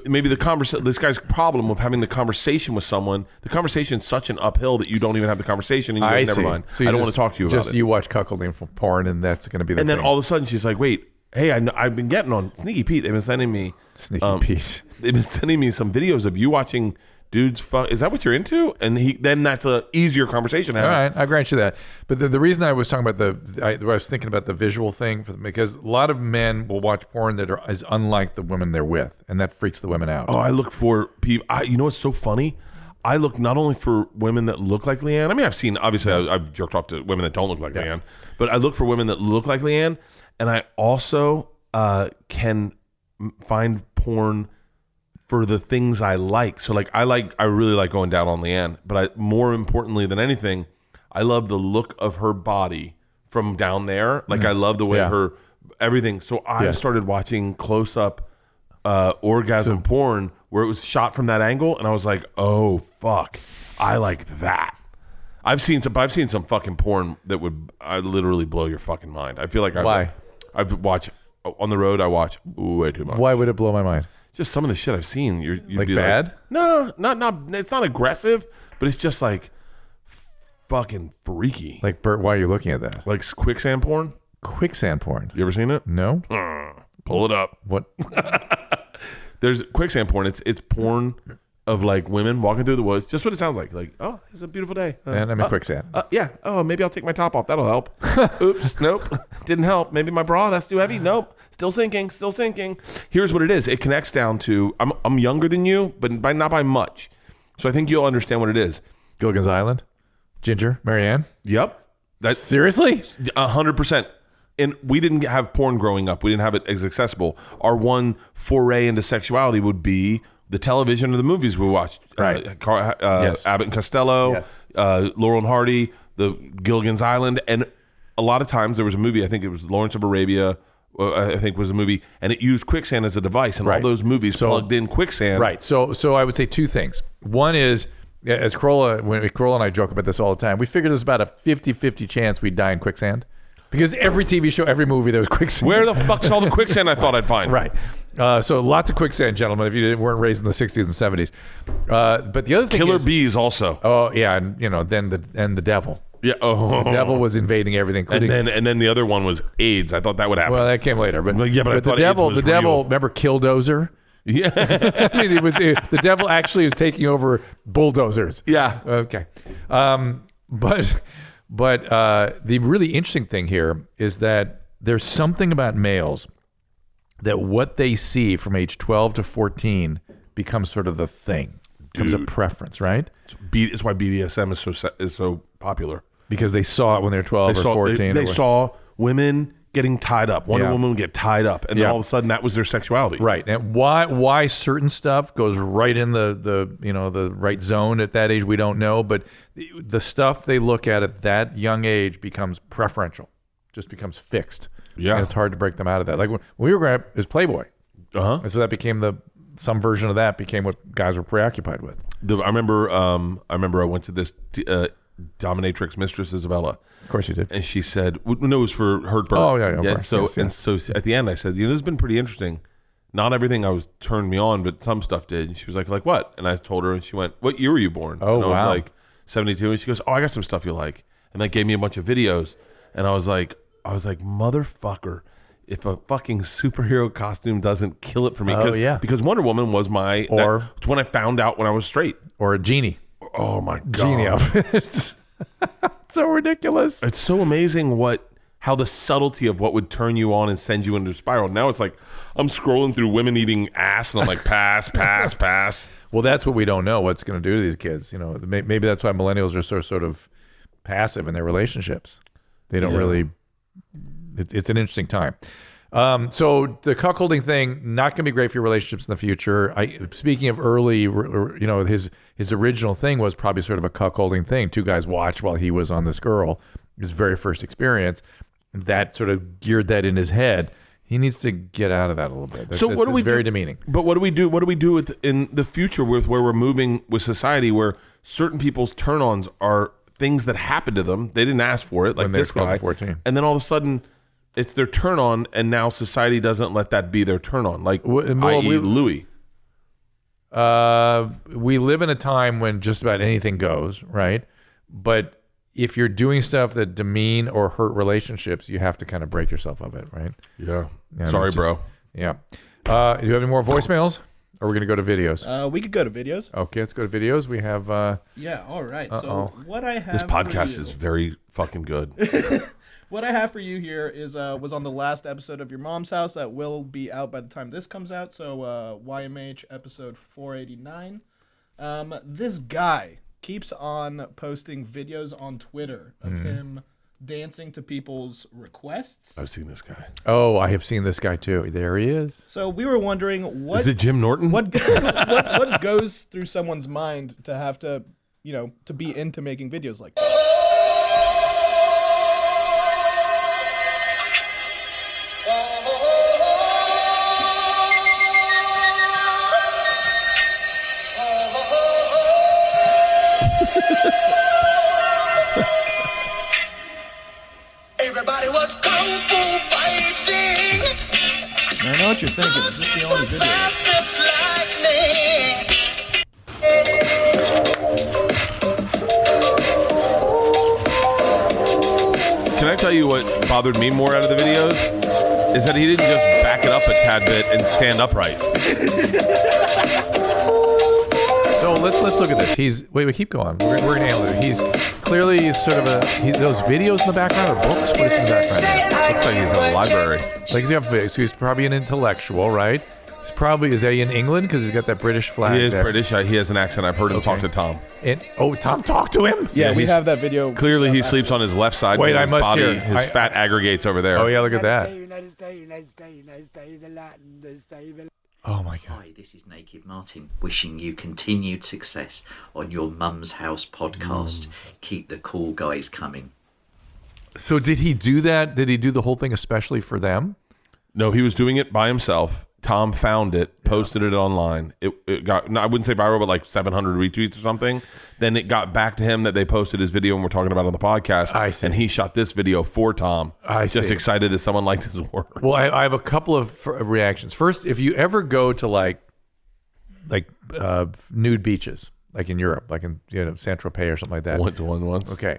maybe this guy's problem of having the conversation with someone. The conversation's such an uphill that you don't even have the conversation, and you go, never mind.
So
I don't want to talk to you about it.
You watch cuckolding for porn, and that's going to be the
And then
thing.
all of a sudden she's like, "Wait, hey, I've been getting on Sneaky Pete. They've been sending me
Pete.
They've been sending me some videos of you watching." Dudes, is that what you're into? And then that's a easier conversation to have.
All right, I grant you that. But the reason I was talking about I was thinking about the visual thing, because a lot of men will watch porn that is unlike the women they're with, and that freaks the women out.
Oh, I look for people. You know what's so funny? I look not only for women that look like Leanne. I mean, I've jerked off to women that don't look like Leanne, but I look for women that look like Leanne, and I also can find porn for the things I like. So I really like going down on Leanne, but more importantly than anything, I love the look of her body from down there. I love the way her everything. So I started watching close up orgasm porn where it was shot from that angle, and I was like, oh fuck, I like that. I've seen some fucking porn that would literally blow your fucking mind. I feel like I've watched on the road. I watch way too much.
Why would it blow my mind?
Just some of the shit I've seen. You'd
like
be
bad?
Like, no, not. It's not aggressive, but it's just like fucking freaky.
Like Bert, why are you looking at that?
Like quicksand porn.
Quicksand porn.
You ever seen it?
No.
Pull it up.
What?
There's quicksand porn. It's porn of like women walking through the woods. Just what it sounds like. Like, oh, it's a beautiful day.
And I'm in quicksand.
Yeah. Oh, maybe I'll take my top off. That'll help. Oops. Nope. Didn't help. Maybe my bra. That's too heavy. Nope. Still sinking. Here's what it is. It connects down to I'm younger than you, but not by much. So I think you'll understand what it is.
Gilligan's Island, Ginger, Marianne.
Yep. That's
seriously
100%. And we didn't have porn growing up. We didn't have it as accessible. Our one foray into sexuality would be the television or the movies we watched.
Right.
Abbott and Costello, Laurel and Hardy, the Gilligan's Island, and a lot of times there was a movie. I think it was Lawrence of Arabia. I think was a movie, and it used quicksand as a device, and all those movies plugged in quicksand.
Right. So I would say two things. One is, as Corolla and I joke about this all the time, we figured there's about a 50-50 chance we'd die in quicksand. Because every TV show, every movie, there was quicksand.
Where the fuck's all the quicksand I thought I'd find?
Right. So lots of quicksand, gentlemen, if you weren't raised in the 60s and 70s. But the other thing
Killer bees also.
Oh, yeah, and then the devil.
Yeah. Oh.
The devil was invading everything, including,
and then the other one was AIDS. I thought that would happen.
Well, that came later, but
I thought
the devil.
AIDS was
the devil.
real.
Remember Killdozer?
Yeah.
I mean, the devil actually was taking over bulldozers.
Yeah.
Okay. But the really interesting thing here is that there's something about males that what they see from age 12 to 14 becomes sort of the thing, becomes a preference, right?
It's why BDSM is so popular.
Because they saw it when they were 12 or 14.
They saw women getting tied up. One woman would get tied up, and then all of a sudden that was their sexuality.
Right. And why certain stuff goes right in the right zone at that age, we don't know. But the stuff they look at that young age becomes preferential, just becomes fixed.
Yeah.
And it's hard to break them out of that. Like when we were growing up, it was Playboy.
Uh-huh.
And so that became some version of that became what guys were preoccupied with.
I remember I went to this dominatrix mistress Isabella.
Of course you did.
And she said, no, it was for Hurt Bert.
Oh, yeah, of course.
So,
Yes,
and so at the end, I said, this has been pretty interesting. Not everything turned me on, but some stuff did. And she was like what? And I told her, and she went, what year were you born?
Oh,
and I
wow.
was like, 72. And she goes, I got some stuff you like. And that gave me a bunch of videos. And I was like, motherfucker, if a fucking superhero costume doesn't kill it for me. Because Wonder Woman was it's when I found out when I was straight.
Or a genie.
Oh, my God.
Genie outfits. So ridiculous.
It's so amazing how the subtlety of what would turn you on and send you into a spiral. Now it's like I'm scrolling through women eating ass and I'm like, pass.
Well, that's what we don't know what's going to do to these kids. Maybe that's why millennials are so sort of passive in their relationships. They don't really. It's an interesting time. So the cuckolding thing, not going to be great for your relationships in the future. Speaking of early, his original thing was probably sort of a cuckolding thing. Two guys watched while he was on this girl, his very first experience. That sort of geared that in his head. He needs to get out of that a little bit. It's very demeaning.
But what do we do? What do we do in the future with where we're moving with society, where certain people's turn-ons are things that happen to them? They didn't ask for it, like this guy.
14.
And then all of a sudden, it's their turn on, and now society doesn't let that be their turn on. Like, i.e. Louis.
We live in a time when just about anything goes, right? But if you're doing stuff that demean or hurt relationships, you have to kind of break yourself of it, right?
Yeah. Sorry, bro.
Yeah. Do you have any more voicemails? Or are we going to go to videos?
We could go to videos.
Okay, let's go to videos. We have...
yeah, all right. So what I have
This podcast is very fucking good.
What I have for you here is was on the last episode of Your Mom's House that will be out by the time this comes out. So YMH episode 489. This guy keeps on posting videos on Twitter of him dancing to people's requests.
I've seen this guy.
Oh, I have seen this guy too. There he is.
So we were wondering
is it Jim Norton?
What goes through someone's mind to have to, to be into making videos like that?
Everybody was kung fu fighting.
I know what you're thinking. Is this the only video?
Fast as lightning.
Can I tell you what bothered me more out of the videos? Is that he didn't just back it up a tad bit and stand upright.
So let's look at this. Wait, keep going. We're gonna handle it. He's clearly sort of those videos in the background are books. What is in the background?
Looks like he's in a library.
So he's probably an intellectual, right? Is he in England? Because he's got that British flag.
He is
there.
British. He has an accent. I've heard him talk to Tom.
Tom talked to him?
Yeah, we have that video.
Clearly, he sleeps on his left side.
Wait,
because
I
his
must
body,
hear.
His fat aggregates over there.
Oh, yeah, look at that. Oh, my God.
Hi, this is Naked Martin, wishing you continued success on your Mum's House podcast. Keep the cool guys coming.
So did he do that? Did he do the whole thing especially for them?
No, he was doing it by himself. Tom found it, posted it online. It got, I wouldn't say viral, but like 700 retweets or something. Then it got back to him that they posted his video and we're talking about it on the podcast.
I see.
And he shot this video for Tom. Just excited that someone liked his work.
Well, I have a couple of reactions. First, if you ever go to like nude beaches, like in Europe, like in Saint-Tropez or something like that.
Once.
Okay.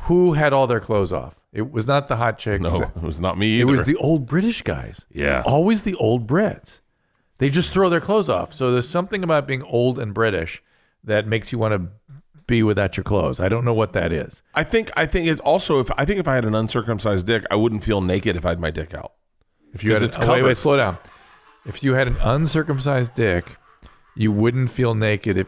Who had all their clothes off? It was not the hot chicks.
No, it was not me either.
It was the old British guys.
Yeah.
Always the old Brits. They just throw their clothes off. So there's something about being old and British that makes you want to be without your clothes. I don't know what that is.
I think it's also if I had an uncircumcised dick, I wouldn't feel naked if I had my dick out.
If you had wait, slow down. If you had an uncircumcised dick, you wouldn't feel naked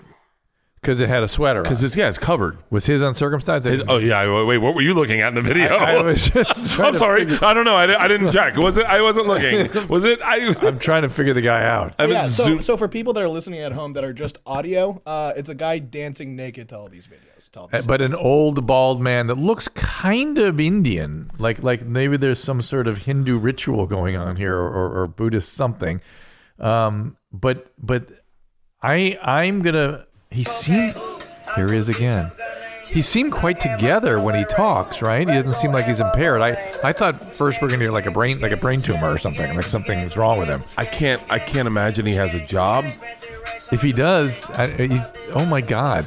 because it had a sweater on.
Because it's covered.
Was his uncircumcised?
Oh yeah. Wait, what were you looking at in the video?
I was just
I'm sorry. I don't know. I didn't check. Was it? I wasn't looking. Was it?
I'm trying to figure the guy out.
Yeah. So for people that are listening at home that are just audio, it's a guy dancing naked to all these videos.
But an old bald man that looks kind of Indian, like maybe there's some sort of Hindu ritual going on here or Buddhist something. But I'm gonna. Here he is again. he seemed quite together when he talks, right? He doesn't seem like he's impaired. I thought first we're gonna hear like a brain tumor or something, like something's wrong with him.
I can't imagine he has a job.
If he does, he's oh my god.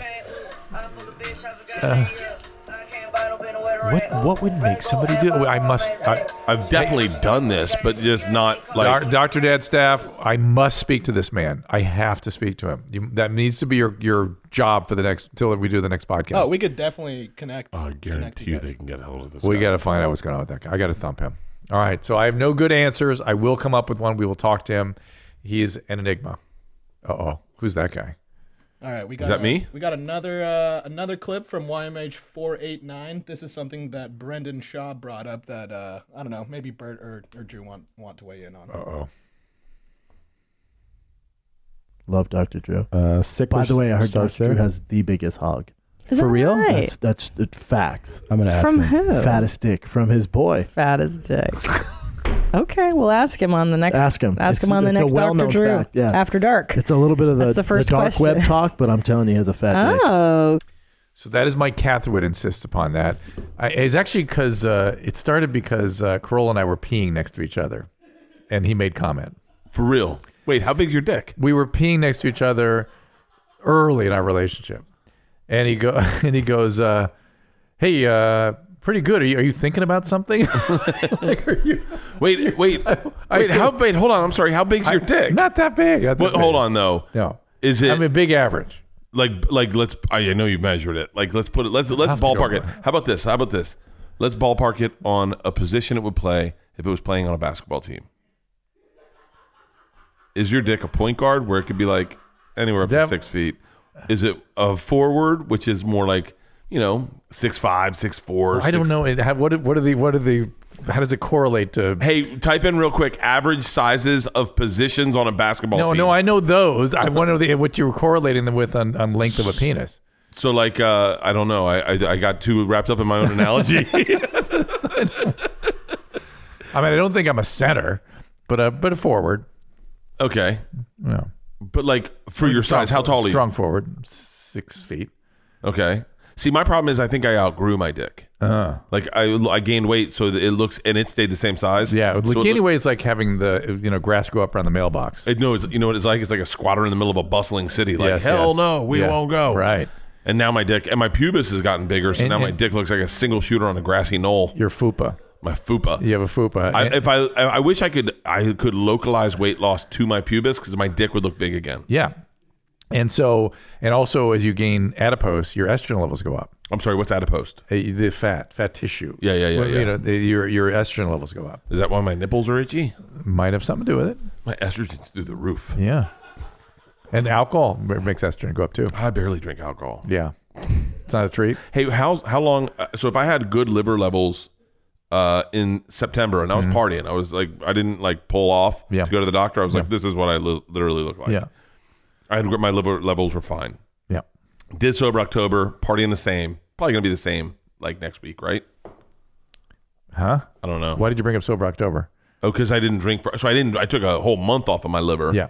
What would make somebody do?
I've definitely done this, but just not like
Dr. Dad staff. I must speak to this man. I have to speak to him. That needs to be your job for the next till we do the next podcast.
Oh, we could definitely connect.
I guarantee you they can get a hold of this.
We got to find out what's going on with that guy. I got to thump him. All right. So I have no good answers. I will come up with one. We will talk to him. He's an enigma. Who's that guy?
All right,
Is that me?
We got another clip from YMH489. This is something that Brendan Shaw brought up that I don't know, maybe Bert or Drew want to weigh in on.
Love Dr. Drew.
Sick.
By the way, I heard
starts
Dr. Drew
there.
has the biggest hog.
Is
For
that
real?
right?
That's facts.
I'm gonna ask
From
him.
who?
Fattest dick from his boy.
Fattest dick. Okay, we'll ask him on the next.
Ask him.
Ask him on the
It's a
next Dr.
well-known
Drew
fact, yeah.
after dark.
It's a little bit of
That's the first
dark
question.
web talk, but I'm telling you, he has a fat dick.
Oh,
So that is Mike Catherwood insists upon that. It's actually because it started because Carolla and I were peeing next to each other, and he made comment.
For real? Wait, how big's your dick?
We were peeing next to each other early in our relationship, and he goes, "Hey, pretty good. Are you thinking about something? Like, are you?"
Wait. Hold on. I'm sorry. How big's your dick?
Not that big.
Hold on though.
No.
Is it?
I mean, big average.
Like let's. I know you've measured it. Like let's put it. Let's
have to
ballpark
go
it. How about this? Let's ballpark it on a position it would play if it was playing on a basketball team. Is your dick a point guard where it could be like anywhere up to 6 feet? Is it a forward, which is more like 6'5", 6'4"?
I don't know. What are the? How does it correlate to?
Hey, type in real quick average sizes of positions on a basketball team.
No, I know those. I wonder what you were correlating them with on length of a penis.
So like, I don't know. I got too wrapped up in my own analogy.
I mean, I don't think I'm a center, but a forward.
Okay.
Yeah.
But like for your size, how tall are you?
Strong forward, 6 feet.
Okay. See, my problem is I think I outgrew my dick. Like I gained weight, so that it looks and it stayed the same size.
Yeah,
so
gaining weight is like having the grass grow up around the mailbox.
You know what it's like? It's like a squatter in the middle of a bustling city. Like
Yes,
hell
yes.
no, we
Yeah.
won't go.
Right.
And now my dick and my pubis has gotten bigger, so now my dick looks like a single shooter on a grassy knoll.
Your fupa.
My fupa.
You have a fupa.
I wish I could localize weight loss to my pubis because my dick would look big again.
Yeah. And also as you gain adipose, your estrogen levels go up.
I'm sorry, what's adipose?
The fat tissue.
Yeah.
Your estrogen levels go up.
Is that why my nipples are itchy?
Might have something to do with it.
My estrogen's through the roof.
Yeah. And alcohol makes estrogen go up too.
I barely drink alcohol.
Yeah. It's not a treat.
Hey, how long? So if I had good liver levels in September and I was partying, I was like, I didn't like pull off to go to the doctor. I was like, this is what I literally look like.
Yeah.
My liver levels were fine.
Yeah.
Did sober October, partying the same. Probably gonna be the same like next week, right?
Huh?
I don't know.
Why did you bring up sober October?
Oh, because I didn't drink. I took a whole month off of my liver.
Yeah.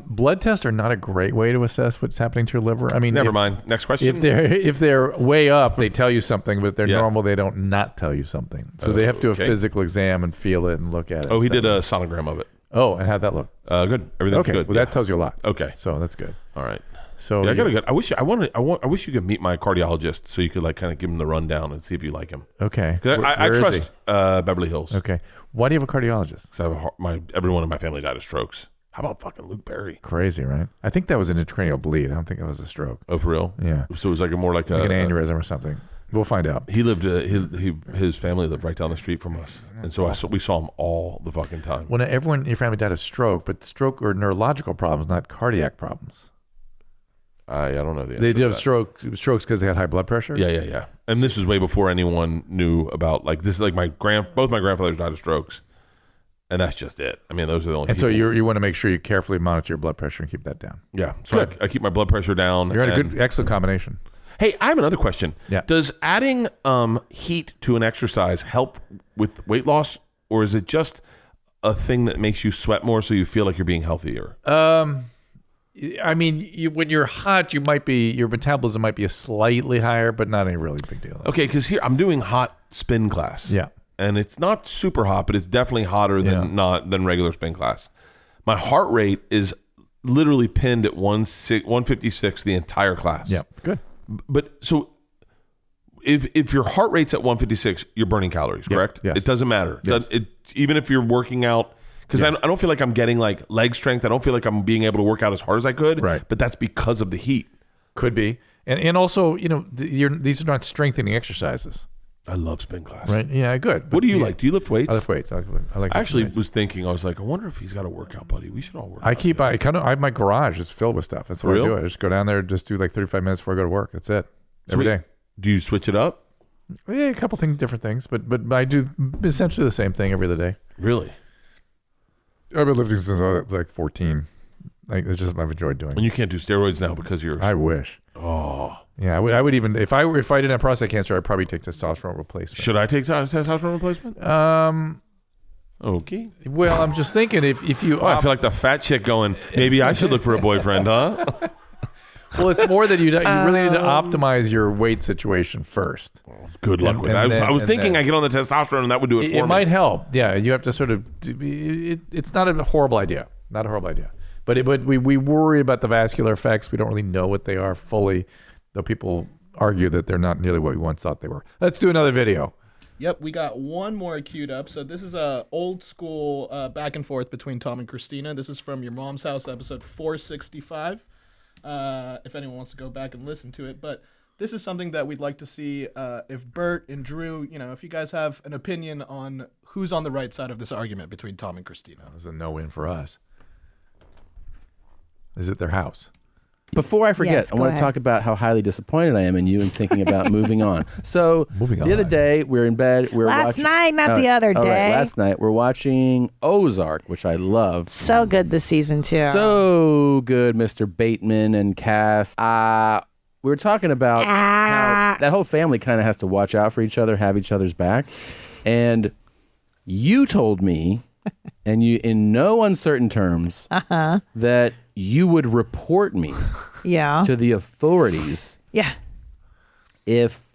Blood tests are not a great way to assess what's happening to your liver. I mean,
Never mind. Next question.
If they're way up, they tell you something, but if they're normal, they don't not tell you something. So they have to do a physical exam and feel it and look at it.
Oh, he did a sonogram of it.
Oh, and how'd that look?
Good. Everything's good.
Well, that tells you a lot.
Okay.
So that's good.
All right.
So
I gotta go. I wish you could meet my cardiologist so you could like kind of give him the rundown and see if you like him.
Okay.
I
Where is
trust Beverly Hills.
Okay. Why do you have a cardiologist?
Because everyone in my family died of strokes. How about fucking Luke Perry?
Crazy, right? I think that was an intracranial bleed. I don't think it was a stroke.
Oh, for real?
Yeah.
So it was like an
aneurysm or something. We'll find out.
He lived. His family lived right down the street from us, and so we saw him all the fucking time.
Well, everyone in your family died of stroke, but stroke are neurological problems, not cardiac problems.
I don't know the answer.
They
to
did have
that.
strokes because they had high blood pressure.
Yeah. And this is way before anyone knew about like this. Like both my grandfathers died of strokes, and that's just it. I mean, those are the only.
And
people.
so you want to make sure you carefully monitor your blood pressure and keep that down.
Yeah. So I keep my blood pressure down.
You're in excellent combination.
Hey, I have another question.
Yeah.
Does adding heat to an exercise help with weight loss, or is it just a thing that makes you sweat more so you feel like you're being healthier?
I mean, when you're hot, your metabolism might be a slightly higher, but not a really big deal.
Okay, because here I'm doing hot spin class.
Yeah.
And it's not super hot, but it's definitely hotter than regular spin class. My heart rate is literally pinned at 156 the entire class.
Yeah, good.
But so if your heart rate's at 156, you're burning calories, correct?
Yes.
It doesn't matter.
Yes.
Even if you're working out, because I don't feel like I'm getting like leg strength. I don't feel like I'm being able to work out as hard as I could.
Right.
But that's because of the heat.
Could be. And also, these are not strengthening exercises.
I love spin class.
Right? Yeah, good.
What do you like? Do you lift weights?
I lift weights. I
actually was thinking, I was like, I wonder if he's got a workout buddy. We should all work.
I have my garage is filled with stuff. That's what I do. I just go down there, just do like 35 minutes before I go to work. That's it. Every day.
Do you switch it up?
Yeah, a couple different things, but I do essentially the same thing every other day.
Really?
I've been lifting since I was like 14. Like it's just something I've enjoyed doing.
And you can't do steroids now because you're.
I wish.
Oh.
Yeah, I would even if I didn't have prostate cancer, I'd probably take testosterone replacement.
Should I take testosterone replacement? Okay.
Well, I'm just thinking if you.
I feel like the fat chick going. Maybe I should look for a boyfriend, huh?
Well, it's more that you really need to optimize your weight situation first.
Good luck with that. I was thinking I get on the testosterone and that would do it for me.
It might help. Yeah, you have to sort of. It's not a horrible idea. Not a horrible idea. But we worry about the vascular effects. We don't really know what they are fully, though people argue that they're not nearly what we once thought they were. Let's do another video.
Yep, we got one more queued up. So this is a old school back and forth between Tom and Christina. This is from Your Mom's House, episode 465. If anyone wants to go back and listen to it. But this is something that we'd like to see if Bert and Drew, if you guys have an opinion on who's on the right side of this argument between Tom and Christina.
This is a no-win for us. Is it their house?
Before I forget,
Yes,
I want
go
to talk about how highly disappointed I am in you and thinking about moving on. So the other day, we were in bed.
Last night, not the other
all right,
day.
last night, we're watching Ozark, which I love.
So good this season, too.
So good, Mr. Bateman and Cass. We were talking about how that whole family kind of has to watch out for each other, have each other's back. And you told me, and you in no uncertain terms, that you would report me to the authorities if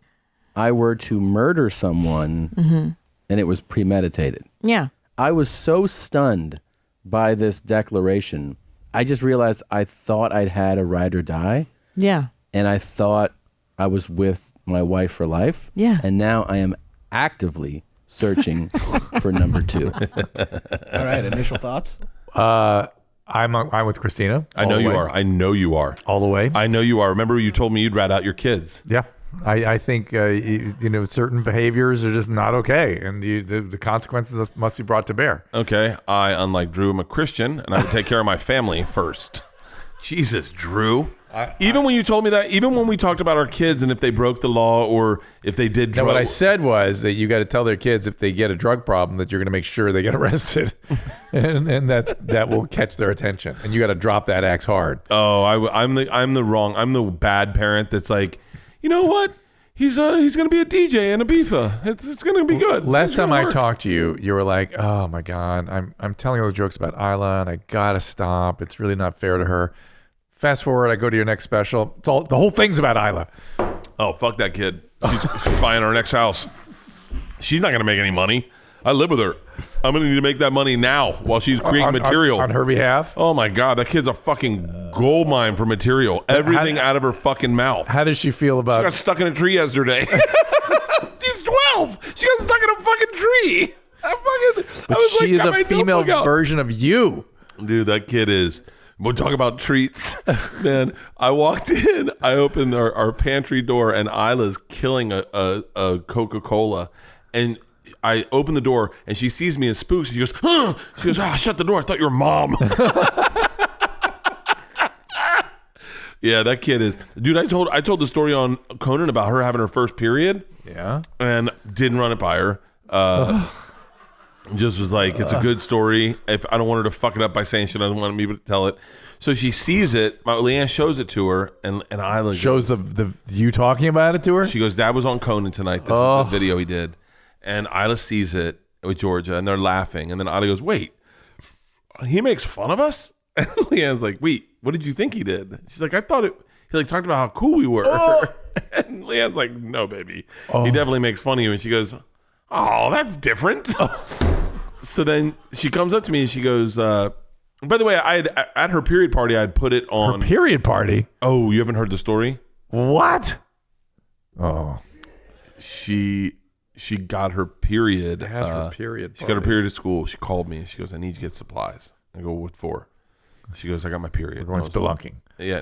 I were to murder someone and it was premeditated.
Yeah.
I was so stunned by this declaration. I just realized I thought I'd had a ride or die.
Yeah.
And I thought I was with my wife for life.
Yeah.
And now I am actively searching for number 2.
All right, initial thoughts?
I'm with Christina.
I know you are. I know you are.
All the way.
I know you are. Remember you told me you'd rat out your kids.
Yeah. I think, certain behaviors are just not okay. And the consequences must be brought to bear.
Okay. I, unlike Drew, am a Christian, and I would take care of my family first. Jesus, Drew. Even when you told me that, even when we talked about our kids and if they broke the law or if they did drugs.
What I said was that you got to tell their kids if they get a drug problem that you're going to make sure they get arrested. and that will catch their attention. And you got to drop that axe hard.
Oh, I'm the bad parent that's like, you know what? He's going to be a DJ in Ibiza. It's going to be good.
Last time I talked to you, you were like, "Oh my God, I'm telling all the jokes about Isla, and I gotta stop. It's really not fair to her." Fast forward, I go to your next special. The whole thing's about Isla.
Oh, fuck that kid. She's buying our next house. She's not going to make any money. I live with her. I'm going to need to make that money now while she's creating material.
On her behalf?
Oh my God, that kid's a fucking gold mine for material. Everything out of her fucking mouth.
How does she feel about...
She got stuck in a tree yesterday. She's 12. She got stuck in a fucking tree.
She is a female version of you.
Dude, that kid is... We'll talk about treats. Man, I walked in, I opened our pantry door, and Isla's killing a Coca-Cola. And I open the door, and she sees me and spooks. She goes, huh? She goes, shut the door. I thought you were mom. Yeah, that kid is... Dude, I told the story on Conan about her having her first period.
Yeah.
And didn't run it by her. Just was like, it's a good story. If I don't want her to fuck it up by saying she doesn't want me to tell it. So she sees it. Leanne shows it to her, and Isla
shows the you talking about it to her.
She goes, "Dad was on Conan tonight. This is the video he did." And Isla sees it with Georgia, and they're laughing. And then Isla goes, "Wait, he makes fun of us?" And Leanne's like, wait, what did you think he did? She's like, I thought he like talked about how cool we were. And Leanne's like, no, baby. He definitely makes fun of you. And she goes, oh, that's different. So then she comes up to me and she goes, by the way, at her period party, I'd put it on.
Her period party?
Oh, you haven't heard the story?
What? Oh.
She got her period.
Her period
She got her period at school. She called me and she goes, I need you to get supplies. I go, what for? She goes, I got my period.
We're going spelunking.
Yeah,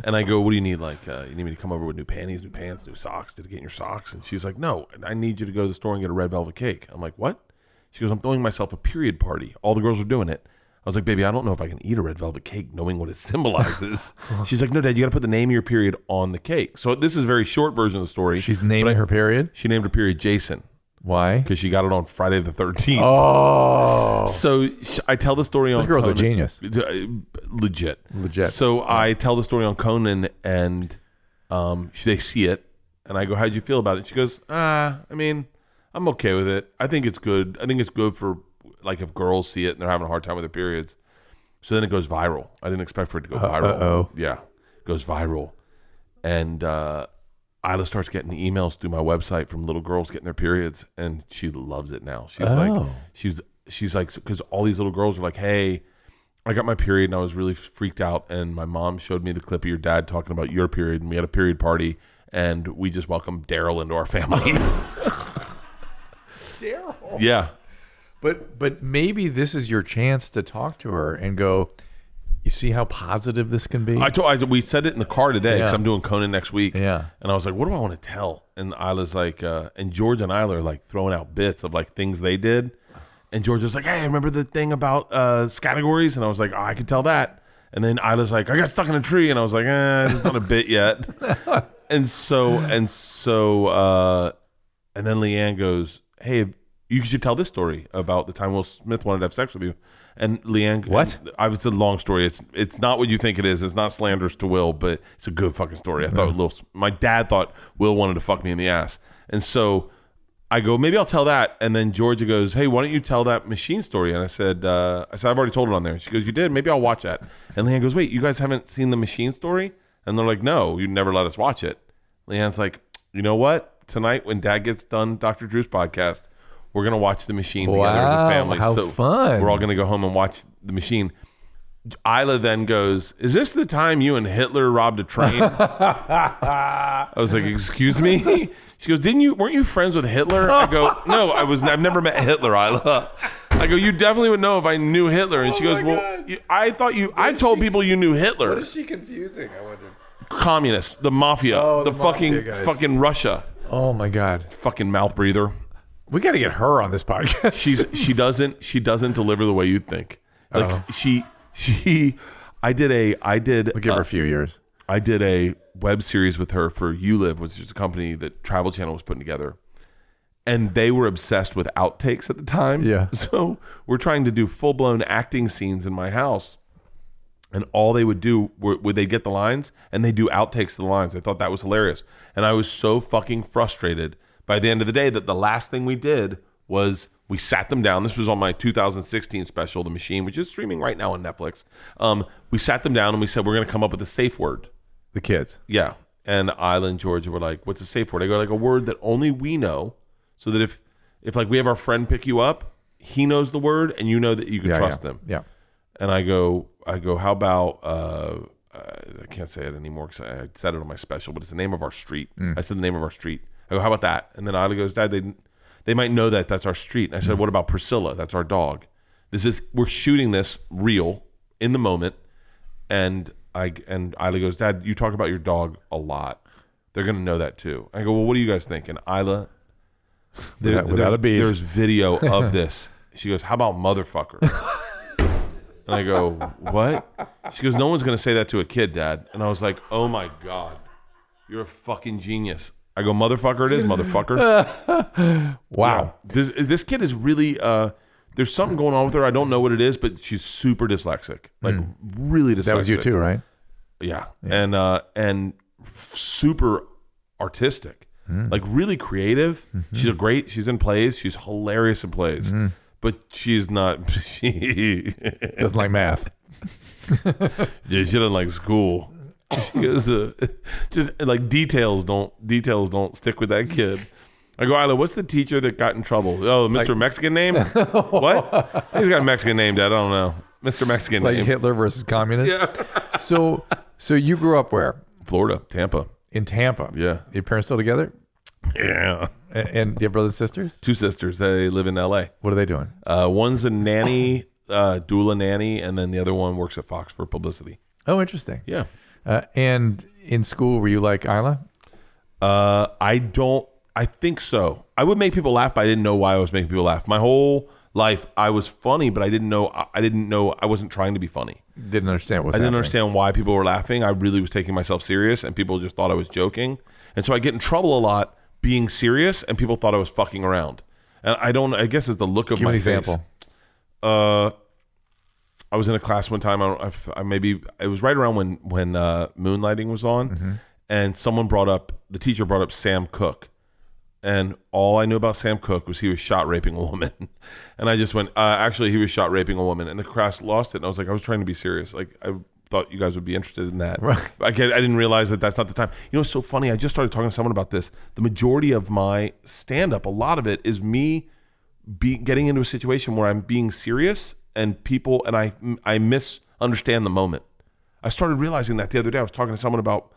and I go, what do you need? Like, you need me to come over with new panties, new pants, new socks? Did I get in your socks? And she's like, no, I need you to go to the store and get a red velvet cake. I'm like, what? She goes, I'm throwing myself a period party. All the girls are doing it. I was like, baby, I don't know if I can eat a red velvet cake knowing what it symbolizes. She's like, no, Dad, you got to put the name of your period on the cake. So this is a very short version of the story.
She's naming her period?
She named her period Jason.
Why?
Because she got it on Friday the 13th.
Oh.
So I tell the story on
Those girls are
Conan.
genius.
Legit.
So
I tell the story on Conan and they see it. And I go, how'd you feel about it? She goes, I mean, I'm okay with it. I think it's good. I think it's good for, like, if girls see it and they're having a hard time with their periods. So then it goes viral. I didn't expect for it to go viral.
Uh-oh.
Yeah. It goes viral. And Isla starts getting emails through my website from little girls getting their periods, and she loves it now. She's like, she's like, because all these little girls are like, hey, I got my period and I was really freaked out, and my mom showed me the clip of your dad talking about your period, and we had a period party, and we just welcomed Daryl into our family.
Daryl?
Yeah.
But maybe this is your chance to talk to her and go, you see how positive this can be?
We said it in the car today because
Yeah.
I'm doing Conan next week.
Yeah.
And I was like, what do I want to tell? And Isla's like, and George and Isla are like throwing out bits of like things they did. And George was like, hey, remember the thing about categories? And I was like, oh, I could tell that. And then Isla's like, I got stuck in a tree. And I was like, it's not a bit yet. and then Leanne goes, hey, you should tell this story about the time Will Smith wanted to have sex with you. And Leanne,
what?
I was a long story. It's not what you think it is. It's not slanderous to Will, but it's a good fucking story. I thought my dad thought Will wanted to fuck me in the ass, and so I go, maybe I'll tell that. And then Georgia goes, hey, why don't you tell that machine story? And I said, I've already told it on there. She goes, you did? Maybe I'll watch that. And Leanne goes, wait, you guys haven't seen the machine story? And they're like, no, you never let us watch it. Leanne's like, you know what? Tonight when Dad gets done Dr. Drew's podcast, we're going to watch The Machine together as a family.
How fun.
We're all going to go home and watch The Machine. Isla then goes, is this the time you and Hitler robbed a train? I was like, excuse me? She goes, weren't you friends with Hitler? I go, no, I've never met Hitler, Isla. I go, you definitely would know if I knew Hitler. And she goes, well, I told people you knew Hitler.
What is she confusing? I wonder.
Communists, the mafia, the fucking Russia.
Oh my God.
Fucking mouth breather.
We got to get her on this podcast.
She doesn't deliver the way you think. Like I did
I'll give her a few years.
I did a web series with her for You Live, which is a company that Travel Channel was putting together. And they were obsessed with outtakes at the time.
Yeah.
So we're trying to do full-blown acting scenes in my house. And all they would do would they get the lines and they do outtakes to the lines. I thought that was hilarious. And I was so fucking frustrated by the end of the day that the last thing we did was we sat them down. This was on my 2016 special, The Machine, which is streaming right now on Netflix. We sat them down and we said, we're going to come up with a safe word.
The kids.
Yeah. And Isla and Georgia were like, what's a safe word? I go, like a word that only we know, so that if like we have our friend pick you up, he knows the word and you know that you can trust him.
Yeah.
And I go, how about, I can't say it anymore because I said it on my special, but it's the name of our street. I said the name of our street. I go, how about that? And then Isla goes, Dad, they might know that that's our street. And I said, what about Priscilla? That's our dog. We're shooting this real in the moment. And Isla goes, Dad, you talk about your dog a lot. They're going to know that too. I go, well, what do you guys think? And Isla, there's video of this. She goes, how about motherfucker? And I go, what? She goes, no one's going to say that to a kid, Dad. And I was like, oh my God, you're a fucking genius. I go, motherfucker, it is, motherfucker.
Wow.
Yeah. This kid is really, there's something going on with her. I don't know what it is, but she's super dyslexic. Like really dyslexic.
That was you too, right?
Yeah. And super artistic. Like really creative. She's in plays. She's hilarious in plays. But she's not, she
doesn't like math.
Yeah, she doesn't like school. She goes, just like details don't stick with that kid. I go, Isla, what's the teacher that got in trouble? Oh, Mr. Mexican name? What? He's got a Mexican name, Dad. I don't know. Mr. Mexican
like
name.
Hitler versus communist.
Yeah.
So you grew up where?
Florida, Tampa.
In Tampa.
Yeah.
Your parents still together?
Yeah.
And do you have brothers and sisters?
2 sisters. They live in L.A.
What are they doing?
One's a nanny, doula nanny, and then the other one works at Fox for publicity.
Oh, interesting.
Yeah.
And in school, were you like Isla?
I think so. I would make people laugh, but I didn't know why I was making people laugh. My whole life, I was funny, but I didn't know I wasn't trying to be funny.
Didn't understand what was
I didn't
happening.
understand why people were laughing. I really was taking myself serious, and people just thought I was joking. And so I get in trouble a lot being serious, and people thought I was fucking around. And I guess it's the look of
Give
my
me an
face.
example.
I was in a class one time. Maybe it was right around when Moonlighting was on, and the teacher brought up Sam Cooke. And all I knew about Sam Cooke was he was shot raping a woman. And I just went, actually, he was shot raping a woman. And the class lost it. And I was like, I was trying to be serious. Like, I thought you guys would be interested in that.
Right.
I didn't realize that that's not the time. You know, it's so funny. I just started talking to someone about this. The majority of my stand-up, a lot of it is me getting into a situation where I'm being serious and I misunderstand the moment. I started realizing that the other day. I was talking to someone about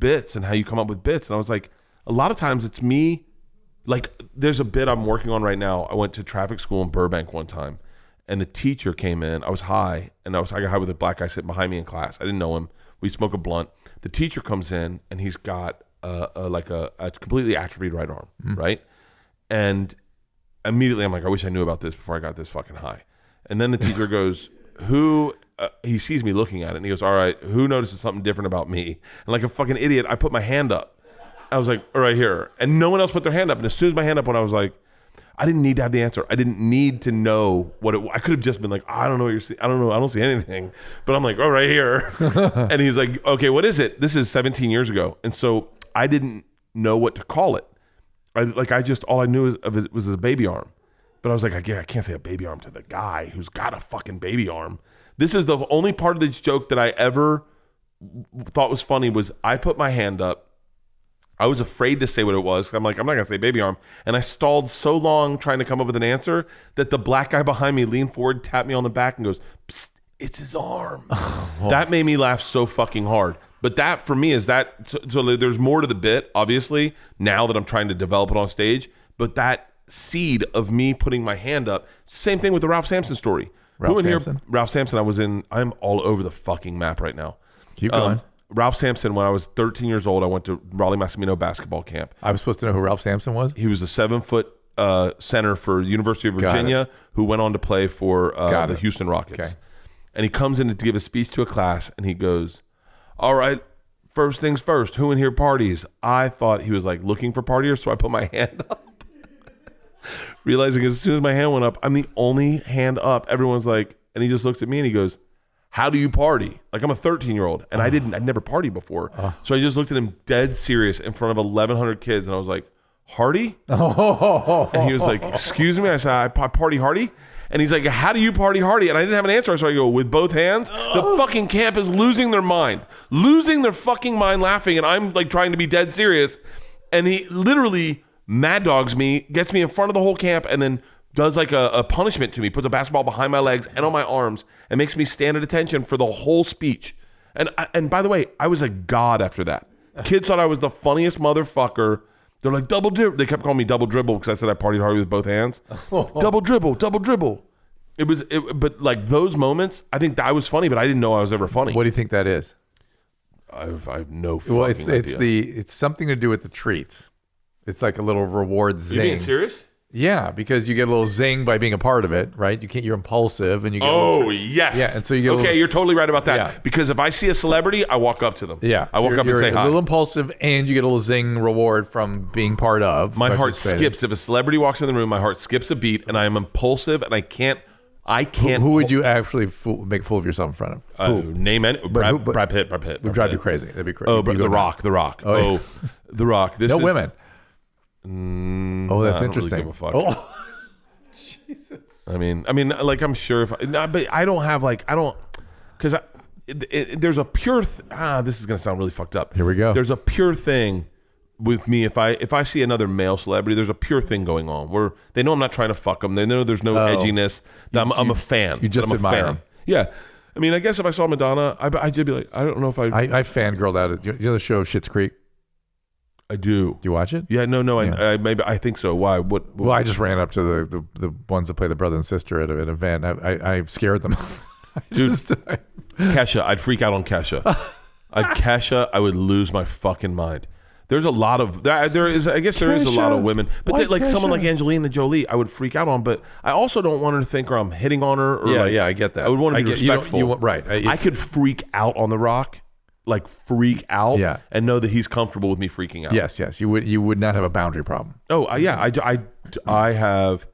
bits and how you come up with bits. And I was like, a lot of times it's me, like there's a bit I'm working on right now. I went to traffic school in Burbank one time and the teacher came in. I was high and I got high with a black guy sitting behind me in class. I didn't know him. We smoke a blunt. The teacher comes in and he's got a completely atrophied right arm, right? And immediately I'm like, I wish I knew about this before I got this fucking high. And then the teacher goes, he sees me looking at it and he goes, all right, who notices something different about me? And like a fucking idiot, I put my hand up. I was like, all right, here. And no one else put their hand up. And as soon as my hand up went, I was like, I didn't need to have the answer. I didn't need to know what it was. I could have just been like, I don't know what you're seeing. I don't know. I don't see anything. But I'm like, oh, right here. And he's like, okay, what is it? This is 17 years ago. And so I didn't know what to call it. All I knew of it was a baby arm. But I was like, I can't say a baby arm to the guy who's got a fucking baby arm. This is the only part of this joke that I ever thought was funny was I put my hand up. I was afraid to say what it was. I'm like, I'm not going to say baby arm. And I stalled so long trying to come up with an answer that the black guy behind me leaned forward, tapped me on the back and goes, psst, it's his arm. That made me laugh so fucking hard. But that for me is that, so there's more to the bit, obviously, now that I'm trying to develop it on stage. But that seed of me putting my hand up, same thing with the Ralph Sampson story.
Ralph Sampson?
Ralph Sampson, I'm all over the fucking map right now.
Keep going.
Ralph Sampson, when I was 13 years old, I went to Raleigh Massimino basketball camp.
I was supposed to know who Ralph Sampson was?
He was a 7-foot center for the University of Virginia who went on to play for the Houston Rockets. Okay. And he comes in to give a speech to a class and he goes, all right, first things first, who in here parties? I thought he was like looking for partiers, so I put my hand up. Realizing as soon as my hand went up, I'm the only hand up. Everyone's like, and he just looks at me and he goes, how do you party? Like I'm a 13-year-old and I'd never partied before. So I just looked at him dead serious in front of 1,100 kids and I was like, Hardy? And he was like, excuse me? I said, I party Hardy? And he's like, how do you party Hardy? And I didn't have an answer. So I go, with both hands? The fucking camp is losing their mind. Losing their fucking mind laughing. And I'm like trying to be dead serious. And he literally mad dogs me, gets me in front of the whole camp and then does like a punishment to me, puts a basketball behind my legs and on my arms and makes me stand at attention for the whole speech. And by the way, I was a god after that. Kids thought I was the funniest motherfucker. They're like, double dribble. They kept calling me double dribble because I said I partied hard with both hands. Double dribble, double dribble. But like those moments, I think that I was funny, but I didn't know I was ever funny.
What do you think that is?
I have no fucking idea.
It's something to do with the treats. It's like a little reward zing.
You being serious?
Yeah, because you get a little zing by being a part of it, right? You're impulsive and you get
yes.
Yeah, and so you get
you're totally right about that. Because if I see a celebrity, I walk up to them.
Yeah.
I walk up and say hi.
You're a little impulsive and you get a little zing reward from being part of.
My heart skips. If a celebrity walks in the room, my heart skips a beat and I am impulsive and I can't.
Who would you actually make a fool of yourself in front of?
Name it. Brad Pitt.
Would drive you crazy. That'd be crazy.
Oh, The Rock. The Rock.
Oh,
The Rock.
No women. That's
I
interesting.
Don't really give a fuck. Jesus. I mean, like I'm sure but I don't have like because there's a pure. This is gonna sound really fucked up.
Here we go.
There's a pure thing with me if I see another male celebrity. There's a pure thing going on where they know I'm not trying to fuck them. They know there's no edginess. That I'm a fan.
You just
I'm a
admire
fan.
them.
Yeah. I mean, I guess if I saw Madonna, I'd be like, I don't know if I
fangirled out at the other show, Schitt's Creek.
I do.
Do you watch it?
Yeah, no,
Yeah.
I think so. Why? What?
Well, I just ran up to the ones that play the brother and sister at an event. I scared them.
Dude, Kesha, I'd freak out on Kesha. Kesha, I would lose my fucking mind. There's a lot of there is. I guess there is a lot of women, but like someone like Angelina Jolie, I would freak out on. But I also don't want her to think, or I'm hitting on her. Or
I get that.
I would want to be respectful.
Right.
I could freak out on The Rock, like freak out, and know that he's comfortable with me freaking out.
Yes. You would not have a boundary problem.
Oh yeah, I have.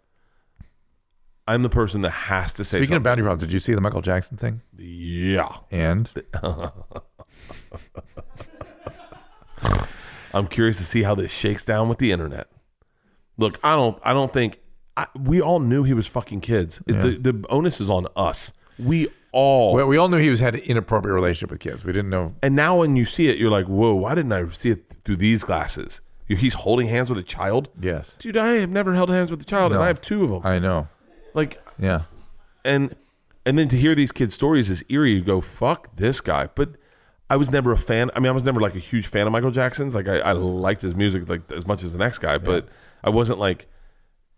I'm the person that has to say.
Speaking
something.
of boundary problems, did you see the Michael Jackson thing?
Yeah.
And
I'm curious to see how this shakes down with the internet. Look, I don't think we all knew he was fucking kids.
Yeah.
The onus is on us. We all
knew he had an inappropriate relationship with kids. We didn't know.
And now when you see it, you're like, whoa, why didn't I see it through these glasses? He's holding hands with a child?
Yes.
Dude, I have never held hands with a child, and I have 2 of them.
I know.
Like,
yeah.
And then to hear these kids' stories is eerie. You go, fuck this guy. But I was never a fan. I mean, I was never like a huge fan of Michael Jackson's. Like, I liked his music like as much as the next guy, but I wasn't like.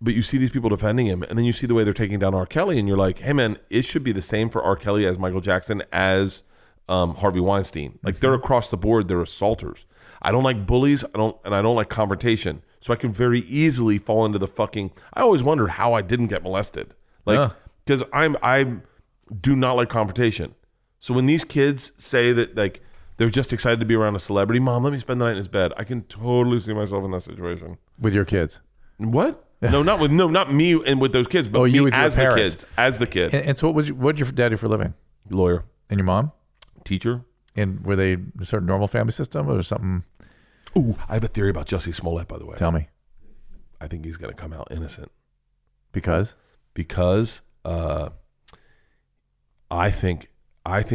But you see these people defending him, and then you see the way they're taking down R. Kelly, and you're like, hey man, it should be the same for R. Kelly as Michael Jackson as Harvey Weinstein. Like they're across the board, they're assaulters. I don't like bullies. I don't like confrontation. So I can very easily fall into the fucking. I always wondered how I didn't get molested, like because I do not like confrontation. So when these kids say that like they're just excited to be around a celebrity, Mom, let me spend the night in his bed. I can totally see myself in that situation
with your kids.
What? No, not me and with those kids, but me
you with
as
your
the
parents.
kids, as the kid.
And so what did your dad do for a living?
Lawyer.
And your mom?
Teacher.
And were they a sort of normal family system or something?
Ooh, I have a theory about Jussie Smollett, by the way.
Tell me.
I think he's going to come out innocent.
Because?
Because I think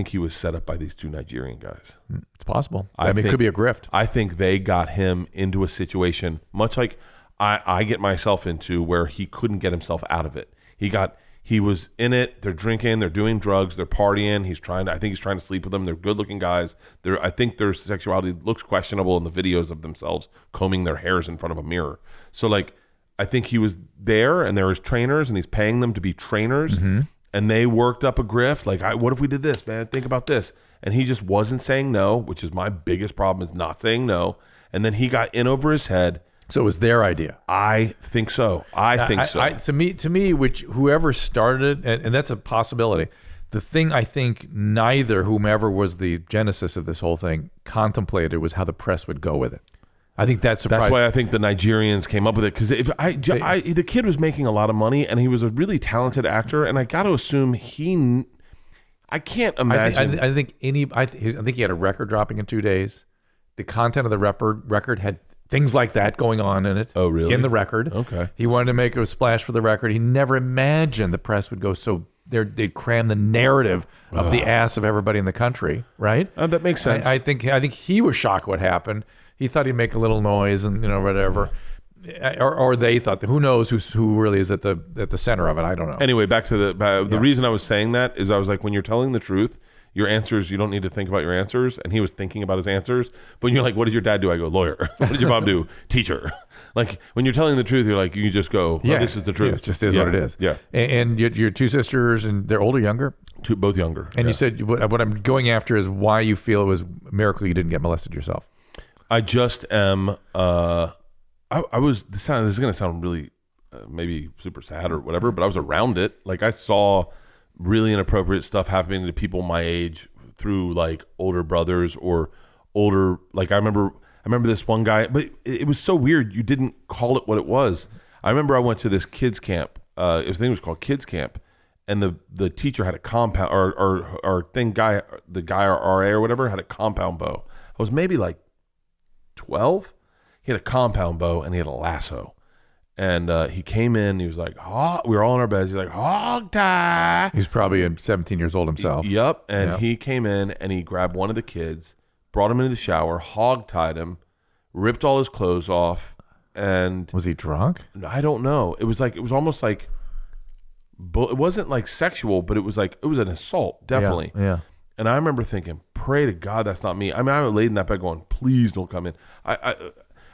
he was set up by these 2 Nigerian guys.
It's possible. I mean, it could be a grift.
I think they got him into a situation much like I get myself into where he couldn't get himself out of it. He was in it. They're drinking. They're doing drugs. They're partying. I think he's trying to sleep with them. They're good-looking guys. I think their sexuality looks questionable in the videos of themselves combing their hairs in front of a mirror. So, like, I think he was there, and there was trainers, and he's paying them to be trainers, and they worked up a grift. Like, what if we did this, man? Think about this. And he just wasn't saying no, which is my biggest problem, is not saying no. And then he got in over his head.
So it was their idea.
I think so. I think so.
To me, which whoever started it, and that's a possibility. The thing I think neither whomever was the genesis of this whole thing contemplated was how the press would go with it. I think that's surprising.
That's why I think the Nigerians came up with it, because the kid was making a lot of money and he was a really talented actor, and I got to assume I can't imagine.
I think he had a record dropping in 2 days. The content of the record had things like that going on in it.
Oh, really?
In the record.
Okay.
He wanted to make a splash for the record. He never imagined the press would go so they'd cram the narrative of the ass of everybody in the country, right?
That makes sense.
I think he was shocked what happened. He thought he'd make a little noise and whatever. Or they thought that, who knows who really is at the center of it. I don't know.
Anyway, back to the reason I was saying that is I was like, when you're telling the truth, your answers, you don't need to think about your answers. And he was thinking about his answers. But you're like, what did your dad do? I go, lawyer. What did your mom do? Teacher. Like, when you're telling the truth, you're like, you just go, this is the truth.
Yeah, it just is what it is.
Yeah.
And your 2 sisters, and they're older, younger?
Both younger.
And you said, what I'm going after is why you feel it was a miracle you didn't get molested yourself.
I just am, I was, this is going to sound really maybe super sad or whatever, but I was around it. Like, I saw really inappropriate stuff happening to people my age through like older brothers or older, like I remember this one guy, but it was so weird. You didn't call it what it was. I remember I went to this kids camp. I think it was called kids camp, and the teacher had a compound the guy or RA or whatever had a compound bow. I was maybe like 12. He had a compound bow and he had a lasso. And he came in. He was like, we were all in our beds. He's like, hog tie.
He's probably 17 years old himself.
Yep. And he came in and he grabbed one of the kids, brought him into the shower, hog tied him, ripped all his clothes off. And
was he drunk?
I don't know. It was almost like, it wasn't like sexual, but it was an assault, definitely.
Yeah.
And I remember thinking, pray to God that's not me. I mean, I laid in that bed going, please don't come in.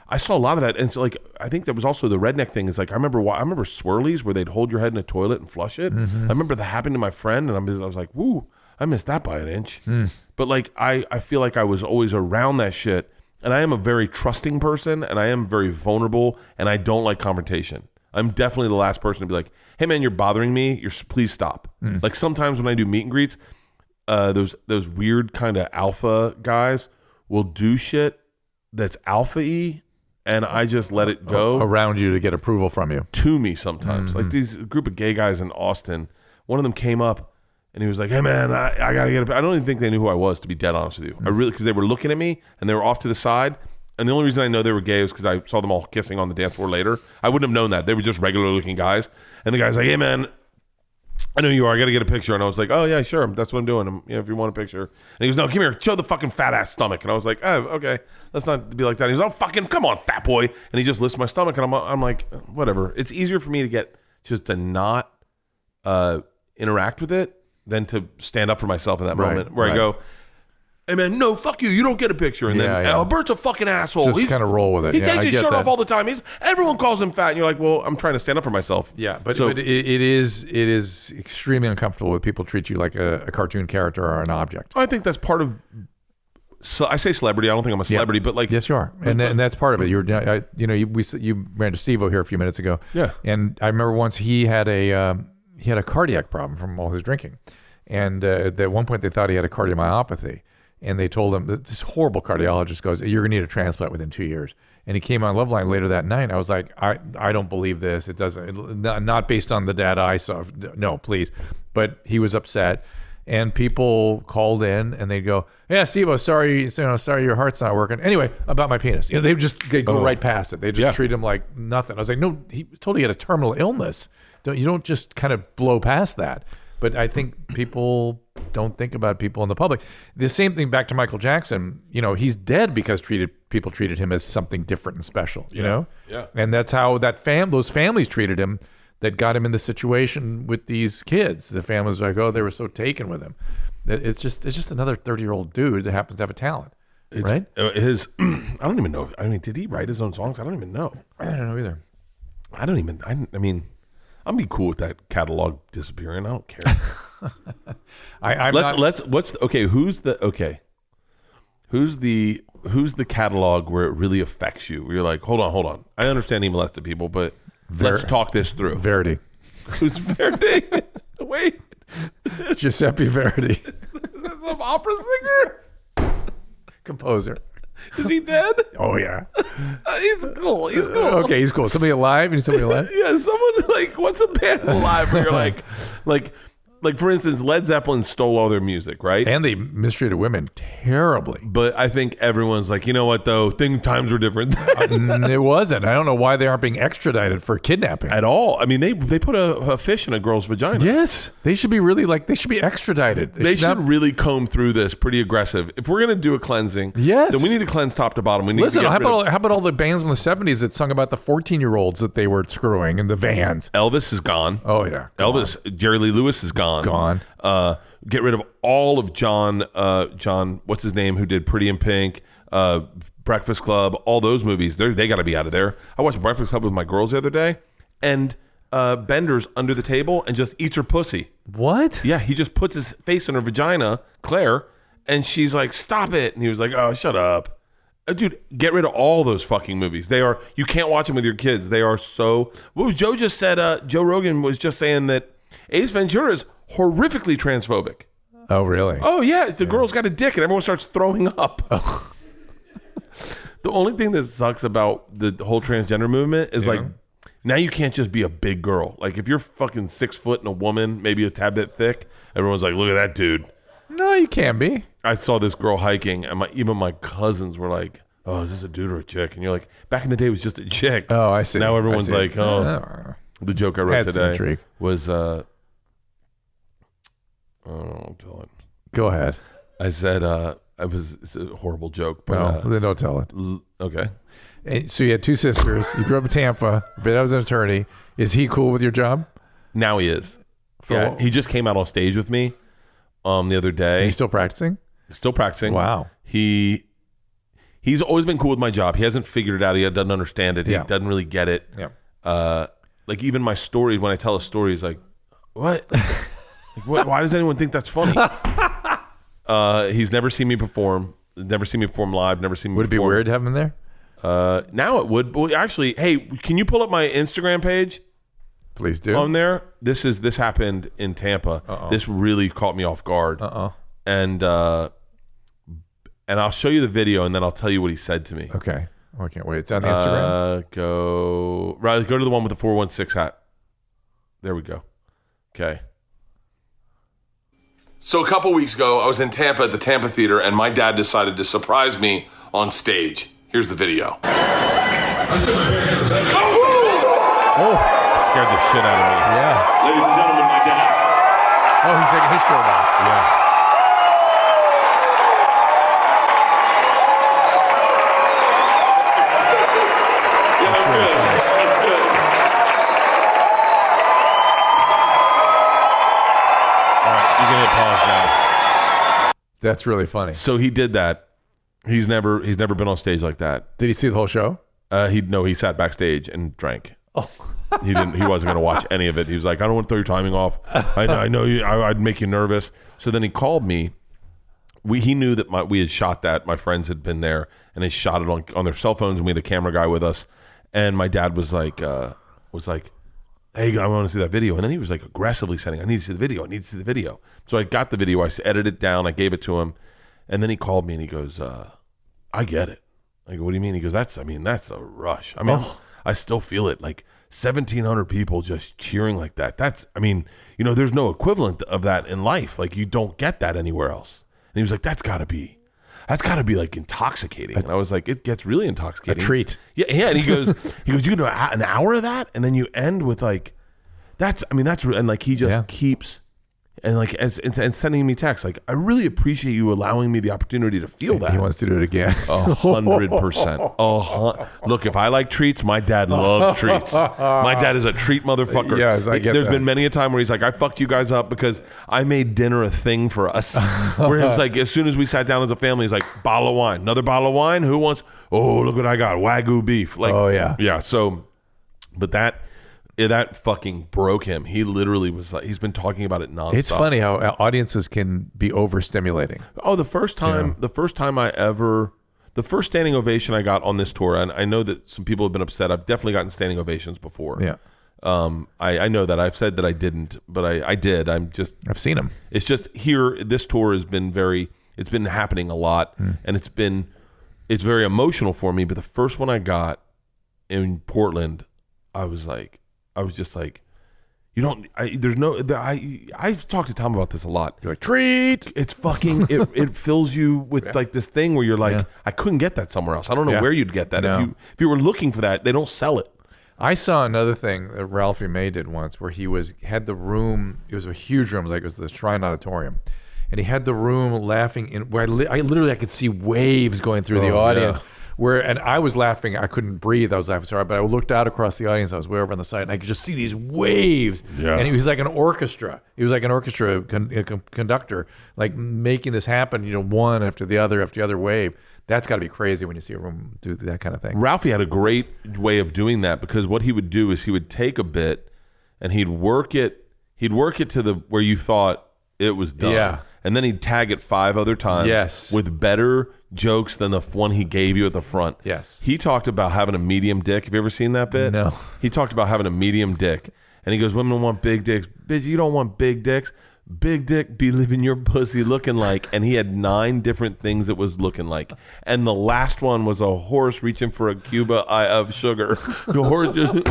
I saw a lot of that, and so like I think that was also the redneck thing. Is like I remember swirlies where they'd hold your head in a toilet and flush it.
Mm-hmm.
I remember that happened to my friend, and I was like, woo, I missed that by an inch. But like I feel like I was always around that shit, and I am a very trusting person, and I am very vulnerable, and I don't like confrontation. I'm definitely the last person to be like, hey man, you're bothering me. Please stop. Like sometimes when I do meet and greets, those weird kind of alpha guys will do shit that's alpha-y. And I just let it go
around you to get approval from you.
To me sometimes. Like these group of gay guys in Austin, one of them came up and he was like, hey man, I gotta get I don't even think they knew who I was, to be dead honest with you. I really, because they were looking at me and they were off to the side. And the only reason I know they were gay was because I saw them all kissing on the dance floor later. I wouldn't have known that. They were just regular looking guys. And the guy's like, hey man, I know you are. I got to get a picture. And I was like, oh, yeah, sure. That's what I'm doing. If you want a picture. And he goes, no, come here. Show the fucking fat ass stomach. And I was like, oh, okay. Let's not be like that. And he goes, oh, fucking, come on, fat boy. And he just lifts my stomach. And I'm like, whatever. It's easier for me to not interact with it than to stand up for myself in that moment where I go, hey man, no, fuck you. You don't get a picture. And then Bert's a fucking asshole.
Just kind of roll with it.
He takes his shirt off all the time. Everyone calls him fat. And you're like, well, I'm trying to stand up for myself.
Yeah, but it is extremely uncomfortable when people treat you like a cartoon character or an object.
I think that's part of. I say celebrity. I don't think I'm a celebrity, but like
yes, you are, and that's part of it. You ran to Steve-O here a few minutes ago.
Yeah,
and I remember once he had a cardiac problem from all his drinking, and at one point they thought he had a cardiomyopathy. And they told him, this horrible cardiologist goes, you're going to need a transplant within 2 years. And he came on Loveline later that night. I was like, I don't believe this. It doesn't, not based on the data I saw. No, please. But he was upset. And people called in and they'd go, yeah, Steve, sorry your heart's not working. Anyway, about my penis. They go right past it. They just treat him like nothing. I was like, no, he told he had a terminal illness. You don't just kind of blow past that. But I think people don't think about people in the public. The same thing back to Michael Jackson. He's dead because people treated him as something different and special. You know, and that's how those families treated him that got him in the situation with these kids. The families were like, oh, they were so taken with him. It's just another 30-year-old dude that happens to have a talent, right?
I don't even know. I mean, did he write his own songs? I don't even know.
I don't know either.
I mean. I'm be cool with that catalog disappearing. I don't care. Who's the catalog where it really affects you? Where you're like, hold on. I understand he molested people, but let's talk this through.
Verdi.
Who's Verdi? Wait.
Giuseppe Verdi.
Some opera singer?
Composer.
Is he dead?
Oh yeah.
He's cool.
Okay, he's cool. Somebody alive? You need somebody alive?
Yeah, someone like, what's a band alive where you're like for instance, Led Zeppelin stole all their music, right?
And they mistreated women terribly.
But I think everyone's like, you know what though? Times were different.
It wasn't. I don't know why they aren't being extradited for kidnapping
at all. I mean, they put a fish in a girl's vagina.
Yes, they should be they should be extradited.
They should really comb through this pretty aggressive. If we're gonna do a cleansing, then we need to cleanse top to bottom. We need to
how about all the bands from the 70s that sung about the 14-year-olds that they were screwing in the vans?
Elvis is gone.
Oh yeah,
Jerry Lee Lewis is gone. Get rid of all of John, what's his name, who did Pretty in Pink, Breakfast Club, all those movies. They got to be out of there. I watched Breakfast Club with my girls the other day, and Bender's under the table and just eats her pussy.
What?
Yeah, he just puts his face in her vagina, Claire, and she's like, stop it. And he was like, oh, shut up. Dude, get rid of all those fucking movies. You can't watch them with your kids. They are so... What was Joe just said? Joe Rogan was just saying that Ace Ventura is horrifically transphobic.
Oh, really?
Oh, yeah. The girl's got a dick and everyone starts throwing up.
Oh.
The only thing that sucks about the whole transgender movement is like, now you can't just be a big girl. Like if you're fucking 6 foot and a woman, maybe a tad bit thick, everyone's like, look at that dude.
No, you can't be.
I saw this girl hiking and even my cousins were like, oh, is this a dude or a chick? And you're like, back in the day, it was just a chick.
Oh, I see.
Now everyone's
I see.
like, oh. The joke I wrote
That's intrigue.
today was, I'll tell it.
Go ahead.
I said, it's a horrible joke, but
No, then don't tell it.
Okay.
And so you had two sisters. You grew up in Tampa. But I was an attorney. Is he cool with your job?
Now he is. Yeah, he just came out on stage with me the other day.
Is he still practicing?
Still practicing.
Wow.
He's always been cool with my job. He hasn't figured it out. He doesn't understand it. He doesn't really get it.
Yeah.
Like even my stories, when I tell a story, he's like, what? Why does anyone think that's funny? He's never seen me perform. Never seen me perform live. Never seen me
Would it be
perform.
weird to have him there?
Now it would. Well, actually, hey, can you pull up my Instagram page?
Please do.
On there. This happened in Tampa.
Uh-oh.
This really caught me off guard. And I'll show you the video, and then I'll tell you what he said to me.
Okay. Oh, I can't wait. It's on the Instagram.
Go to the one with the 416 hat. There we go. Okay. So a couple weeks ago, I was in Tampa at the Tampa Theater, and my dad decided to surprise me on stage. Here's the video.
Oh,
scared the shit out of me.
Yeah.
Ladies and gentlemen, my dad.
Oh, he's taking his shirt off. Yeah.
You can hit pause now.
That's really funny.
So he did that. He's never been on stage like that.
Did he see the whole show?
He sat backstage and drank. Oh. He wasn't going to watch any of it. He was like, I don't want to throw your timing off. I know you. I'd make you nervous. So then he called me. He knew that we had shot that. My friends had been there and they shot it on their cell phones, and we had a camera guy with us. And my dad was like, hey, I want to see that video. And then he was like aggressively saying, I need to see the video. I need to see the video. So I got the video. I edited it down. I gave it to him. And then he called me and he goes, I get it. I go, what do you mean? He goes, that's a rush. I mean, I still feel it. Like 1,700 people just cheering like that. There's no equivalent of that in life. Like you don't get that anywhere else. And he was like, that's gotta be like intoxicating. And I was like, it gets really intoxicating.
A treat.
Yeah. And he goes, you can do an hour of that, and then you end with like, and like he just keeps, and like and sending me texts like, I really appreciate you allowing me the opportunity to feel that.
He wants to do it again.
100%. Look, if I like treats, my dad loves treats. My dad is a treat motherfucker.
Yes, I get
There's
that.
been many a time where he's like, I fucked you guys up because I made dinner a thing for us. Where he was like, as soon as we sat down as a family, he's like, bottle of wine, another bottle of wine. Who wants? Oh, look what I got, Wagyu beef. Like,
oh yeah,
yeah. So, but that fucking broke him. He literally was like, he's been talking about it nonstop.
It's funny how audiences can be overstimulating.
Oh, the first time the first standing ovation I got on this tour, and I know that some people have been upset. I've definitely gotten standing ovations before.
Yeah.
I know that. I've said that I didn't, but I did. I've
seen them.
It's just here, this tour has been it's been happening a lot, and it's very emotional for me. But the first one I got in Portland, I've talked to Tom about this a lot.
You're like, treat.
It's fucking, it fills you with like this thing where you're like, I couldn't get that somewhere else. I don't know where you'd get that.
No.
If you were looking for that, they don't sell it.
I saw another thing that Ralphie May did once where he had the room, it was a huge room, it was the Shrine Auditorium. And he had the room laughing where I could see waves going through the audience.
Yeah.
And I was laughing, I couldn't breathe, I was laughing so hard, but I looked out across the audience, I was way over on the side, and I could just see these waves.
Yeah.
And he was like an orchestra. He was like an orchestra conductor, like making this happen, one after the other wave. That's got to be crazy when you see a room do that kind of thing.
Ralphie had a great way of doing that, because what he would do is he would take a bit and he'd work it to the where you thought it was done.
Yeah.
And then he'd tag it 5 other times with better jokes than the one he gave you at the front.
Yes.
He talked about having a medium dick. Have you ever seen that bit?
No.
He talked about having a medium dick. And he goes, women want big dicks. Bitch, you don't want big dicks. Big dick be living your pussy looking like. And he had 9 different things it was looking like. And the last one was a horse reaching for a Cuba of sugar. The horse just...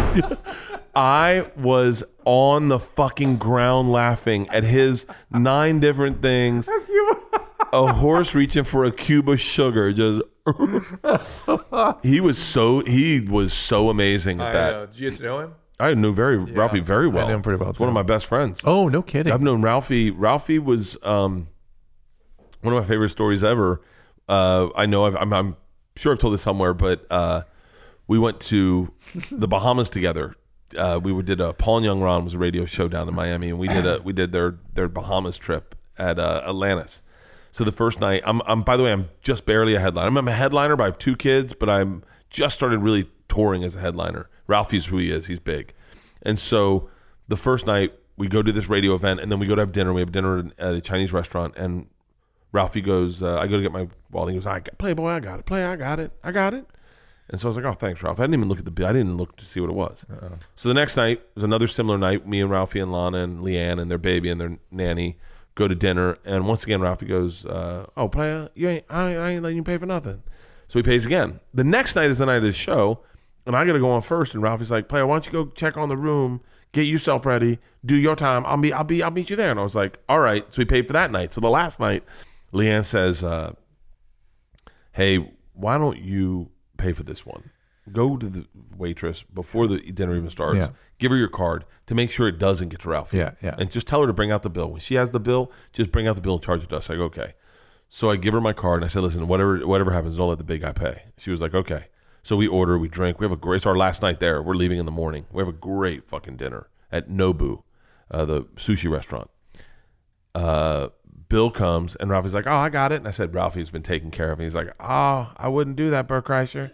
I was on the fucking ground laughing at his 9 different things. A horse reaching for a cube of sugar. Just, He was so amazing at that.
Did you get to know him?
I knew Ralphie very well.
I know him pretty well.
He's one of my best friends.
Oh, no kidding.
I've known Ralphie. Ralphie was one of my favorite stories ever. I know I'm sure I've told this somewhere, but we went to the Bahamas together. We did a Paul and Young Ron was a radio show down in Miami, and we did their Bahamas trip at Atlantis. So the first night, I'm by the way, I'm just barely a headliner. I'm a headliner, but I have 2 kids, but I'm just started really touring as a headliner. Ralphie's who he is. He's big. And so the first night we go to this radio event, and then we go to have dinner. We have dinner at a Chinese restaurant, and Ralphie goes, I go to get my wallet. He goes, Playboy, I got it. And so I was like, oh, thanks, Ralph. I didn't even look at the bill. I didn't look to see what it was. So the next night was another similar night. Me and Ralphie and Lana and Leanne and their baby and their nanny go to dinner. And once again, Ralphie goes, oh, player, I ain't letting you pay for nothing. So he pays again. The next night is the night of the show, and I got to go on first. And Ralphie's like, player, why don't you go check on the room, get yourself ready, do your time. I'll meet you there. And I was like, all right. So he paid for that night. So the last night, Leanne says, hey, why don't you pay for this one? Go to the waitress before the dinner even starts.
Yeah.
Give her your card to make sure it doesn't get to Ralphie.
Yeah.
And just tell her to bring out the bill. When she has the bill, just bring out the bill and charge it to us. I go, okay. So I give her my card and I said, listen, whatever happens, don't let the big guy pay. She was like, okay. So we order, we drink. We have it's our last night there. We're leaving in the morning. We have a great fucking dinner at Nobu, the sushi restaurant. Bill comes and Ralphie's like, oh, I got it. And I said, Ralphie's been taken care of. And he's like, oh, I wouldn't do that, Bert Kreischer.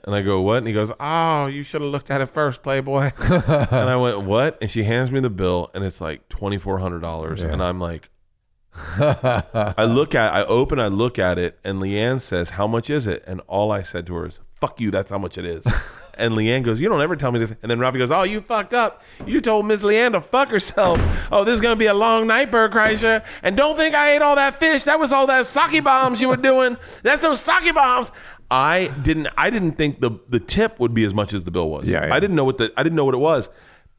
And I go, what? And he goes, oh, you should have looked at it first, Playboy. And I went, what? And she hands me the bill and it's like $2,400. And I'm like, I look at it and Leanne says, how much is it? And all I said to her is, fuck you, that's how much it is. And Leanne goes, you don't ever tell me this. And then Ralphie goes, oh, you fucked up. You told Miss Leanne to fuck herself. Oh, this is going to be a long night, Bert Kreischer. And don't think I ate all that fish. That was all that sake bombs you were doing. That's those sake bombs. I didn't think the tip would be as much as the bill was.
Yeah.
I didn't know what it was.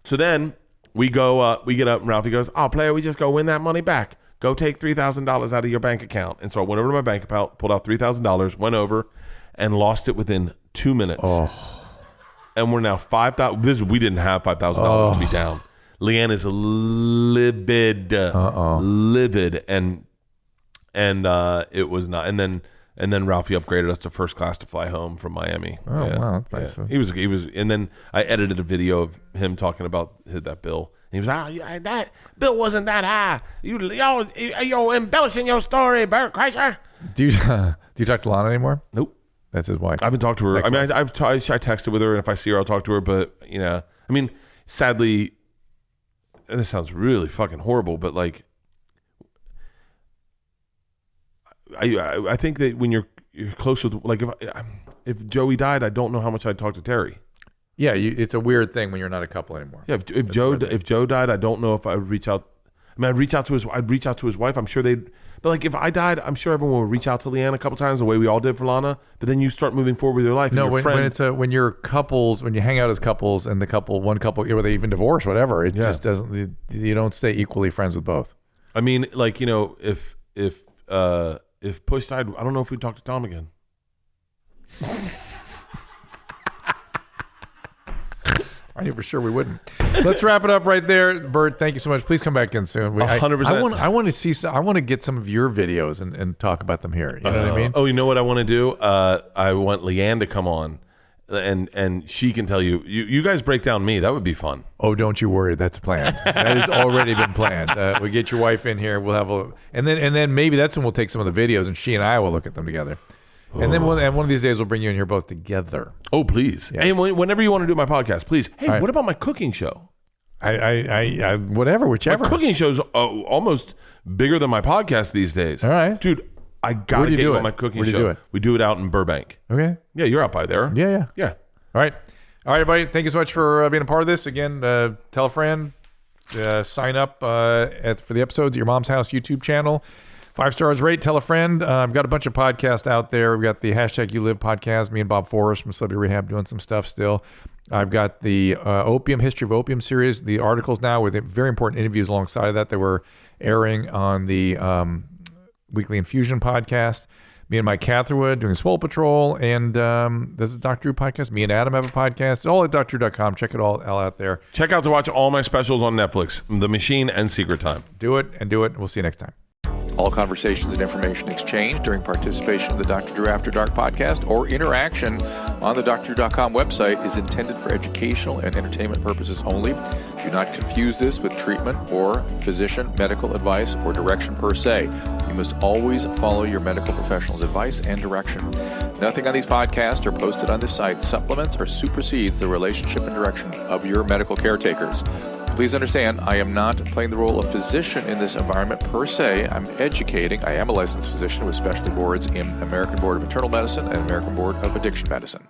So then we go, we get up and Ralphie goes, oh, player, we just go win that money back. Go take $3,000 out of your bank account. And so I went over to my bank account, pulled out $3,000, went over and lost it within 2 minutes.
Oh.
And we're now $5,000. We didn't have $5,000 to be down. Leanne is livid, livid, and it was not. And then Ralphie upgraded us to first class to fly home from Miami.
Oh wow, that's nice.
He was. And then I edited a video of him talking about that bill. And he was that bill wasn't that high. You're embellishing your story, Bert Kreischer.
Do you talk to Lana anymore?
Nope.
That's his wife.
I haven't talked to her. I mean, I texted with her, and if I see her, I'll talk to her. But I mean, sadly, and this sounds really fucking horrible, but like, I think that when you're close with, like, if Joey died, I don't know how much I'd talk to Terry.
Yeah, it's a weird thing when you're not a couple anymore.
Yeah, if Joe died, I don't know if I would reach out. I mean, I'd reach out to his wife. I'm sure they'd. But like if I died, I'm sure everyone would reach out to Leanne a couple times the way we all did for Lana. But then you start moving forward with your life.
No,
and
when you're couples, when you hang out as couples, and one couple, or they even divorce, whatever, it just doesn't. You don't stay equally friends with both.
I mean, like if Push died, I don't know if we'd talk to Tom again.
I knew for sure we wouldn't. Let's wrap it up right there. Bert, thank you so much. Please come back in soon.
100%.
I want to see. I want to get some of your videos and talk about them here. You know what I mean?
Oh, you know what I want to do? I want Leanne to come on, and she can tell you. You guys break down me. That would be fun.
Oh, don't you worry. That's planned. That has already been planned. We get your wife in here. We'll have and then maybe that's when we'll take some of the videos and she and I will look at them together. And then one of these days we'll bring you in here both together.
Oh, please. Yes. And whenever you want to do my podcast, please. Hey,
right.
What about my cooking show?
I whatever, whichever.
My cooking show's almost bigger than my podcast these days.
All right.
Dude, I got to get you on my cooking show.
Do it?
We do it out in Burbank.
Okay.
Yeah, you're out by there.
Yeah.
Yeah.
All right, everybody. Thank you so much for being a part of this. Again, tell a friend. Sign up for the episodes at Your Mom's House YouTube channel. 5 stars rate, tell a friend. I've got a bunch of podcasts out there. We've got the #YouLive podcast, me and Bob Forrest from Celebrity Rehab doing some stuff still. I've got the History of Opium series, the articles now with very important interviews alongside of that were airing on the Weekly Infusion podcast. Me and Mike Catherwood doing Swole Patrol. And this is Dr. Drew Podcast. Me and Adam have a podcast. All at drdrew.com. Check it all out there.
Check out to watch all my specials on Netflix, The Machine and Secret Time.
Do it and do it. We'll see you next time. All conversations and information exchanged during participation in the Dr. Drew After Dark podcast or interaction on the drdrew.com website is intended for educational and entertainment purposes only. Do not confuse this with treatment or physician medical advice or direction per se. You must always follow your medical professional's advice and direction. Nothing on these podcasts or posted on this site supplements or supersedes the relationship and direction of your medical caretakers. Please understand, I am not playing the role of physician in this environment per se. I'm educating. I am a licensed physician with specialty boards in American Board of Internal Medicine and American Board of Addiction Medicine.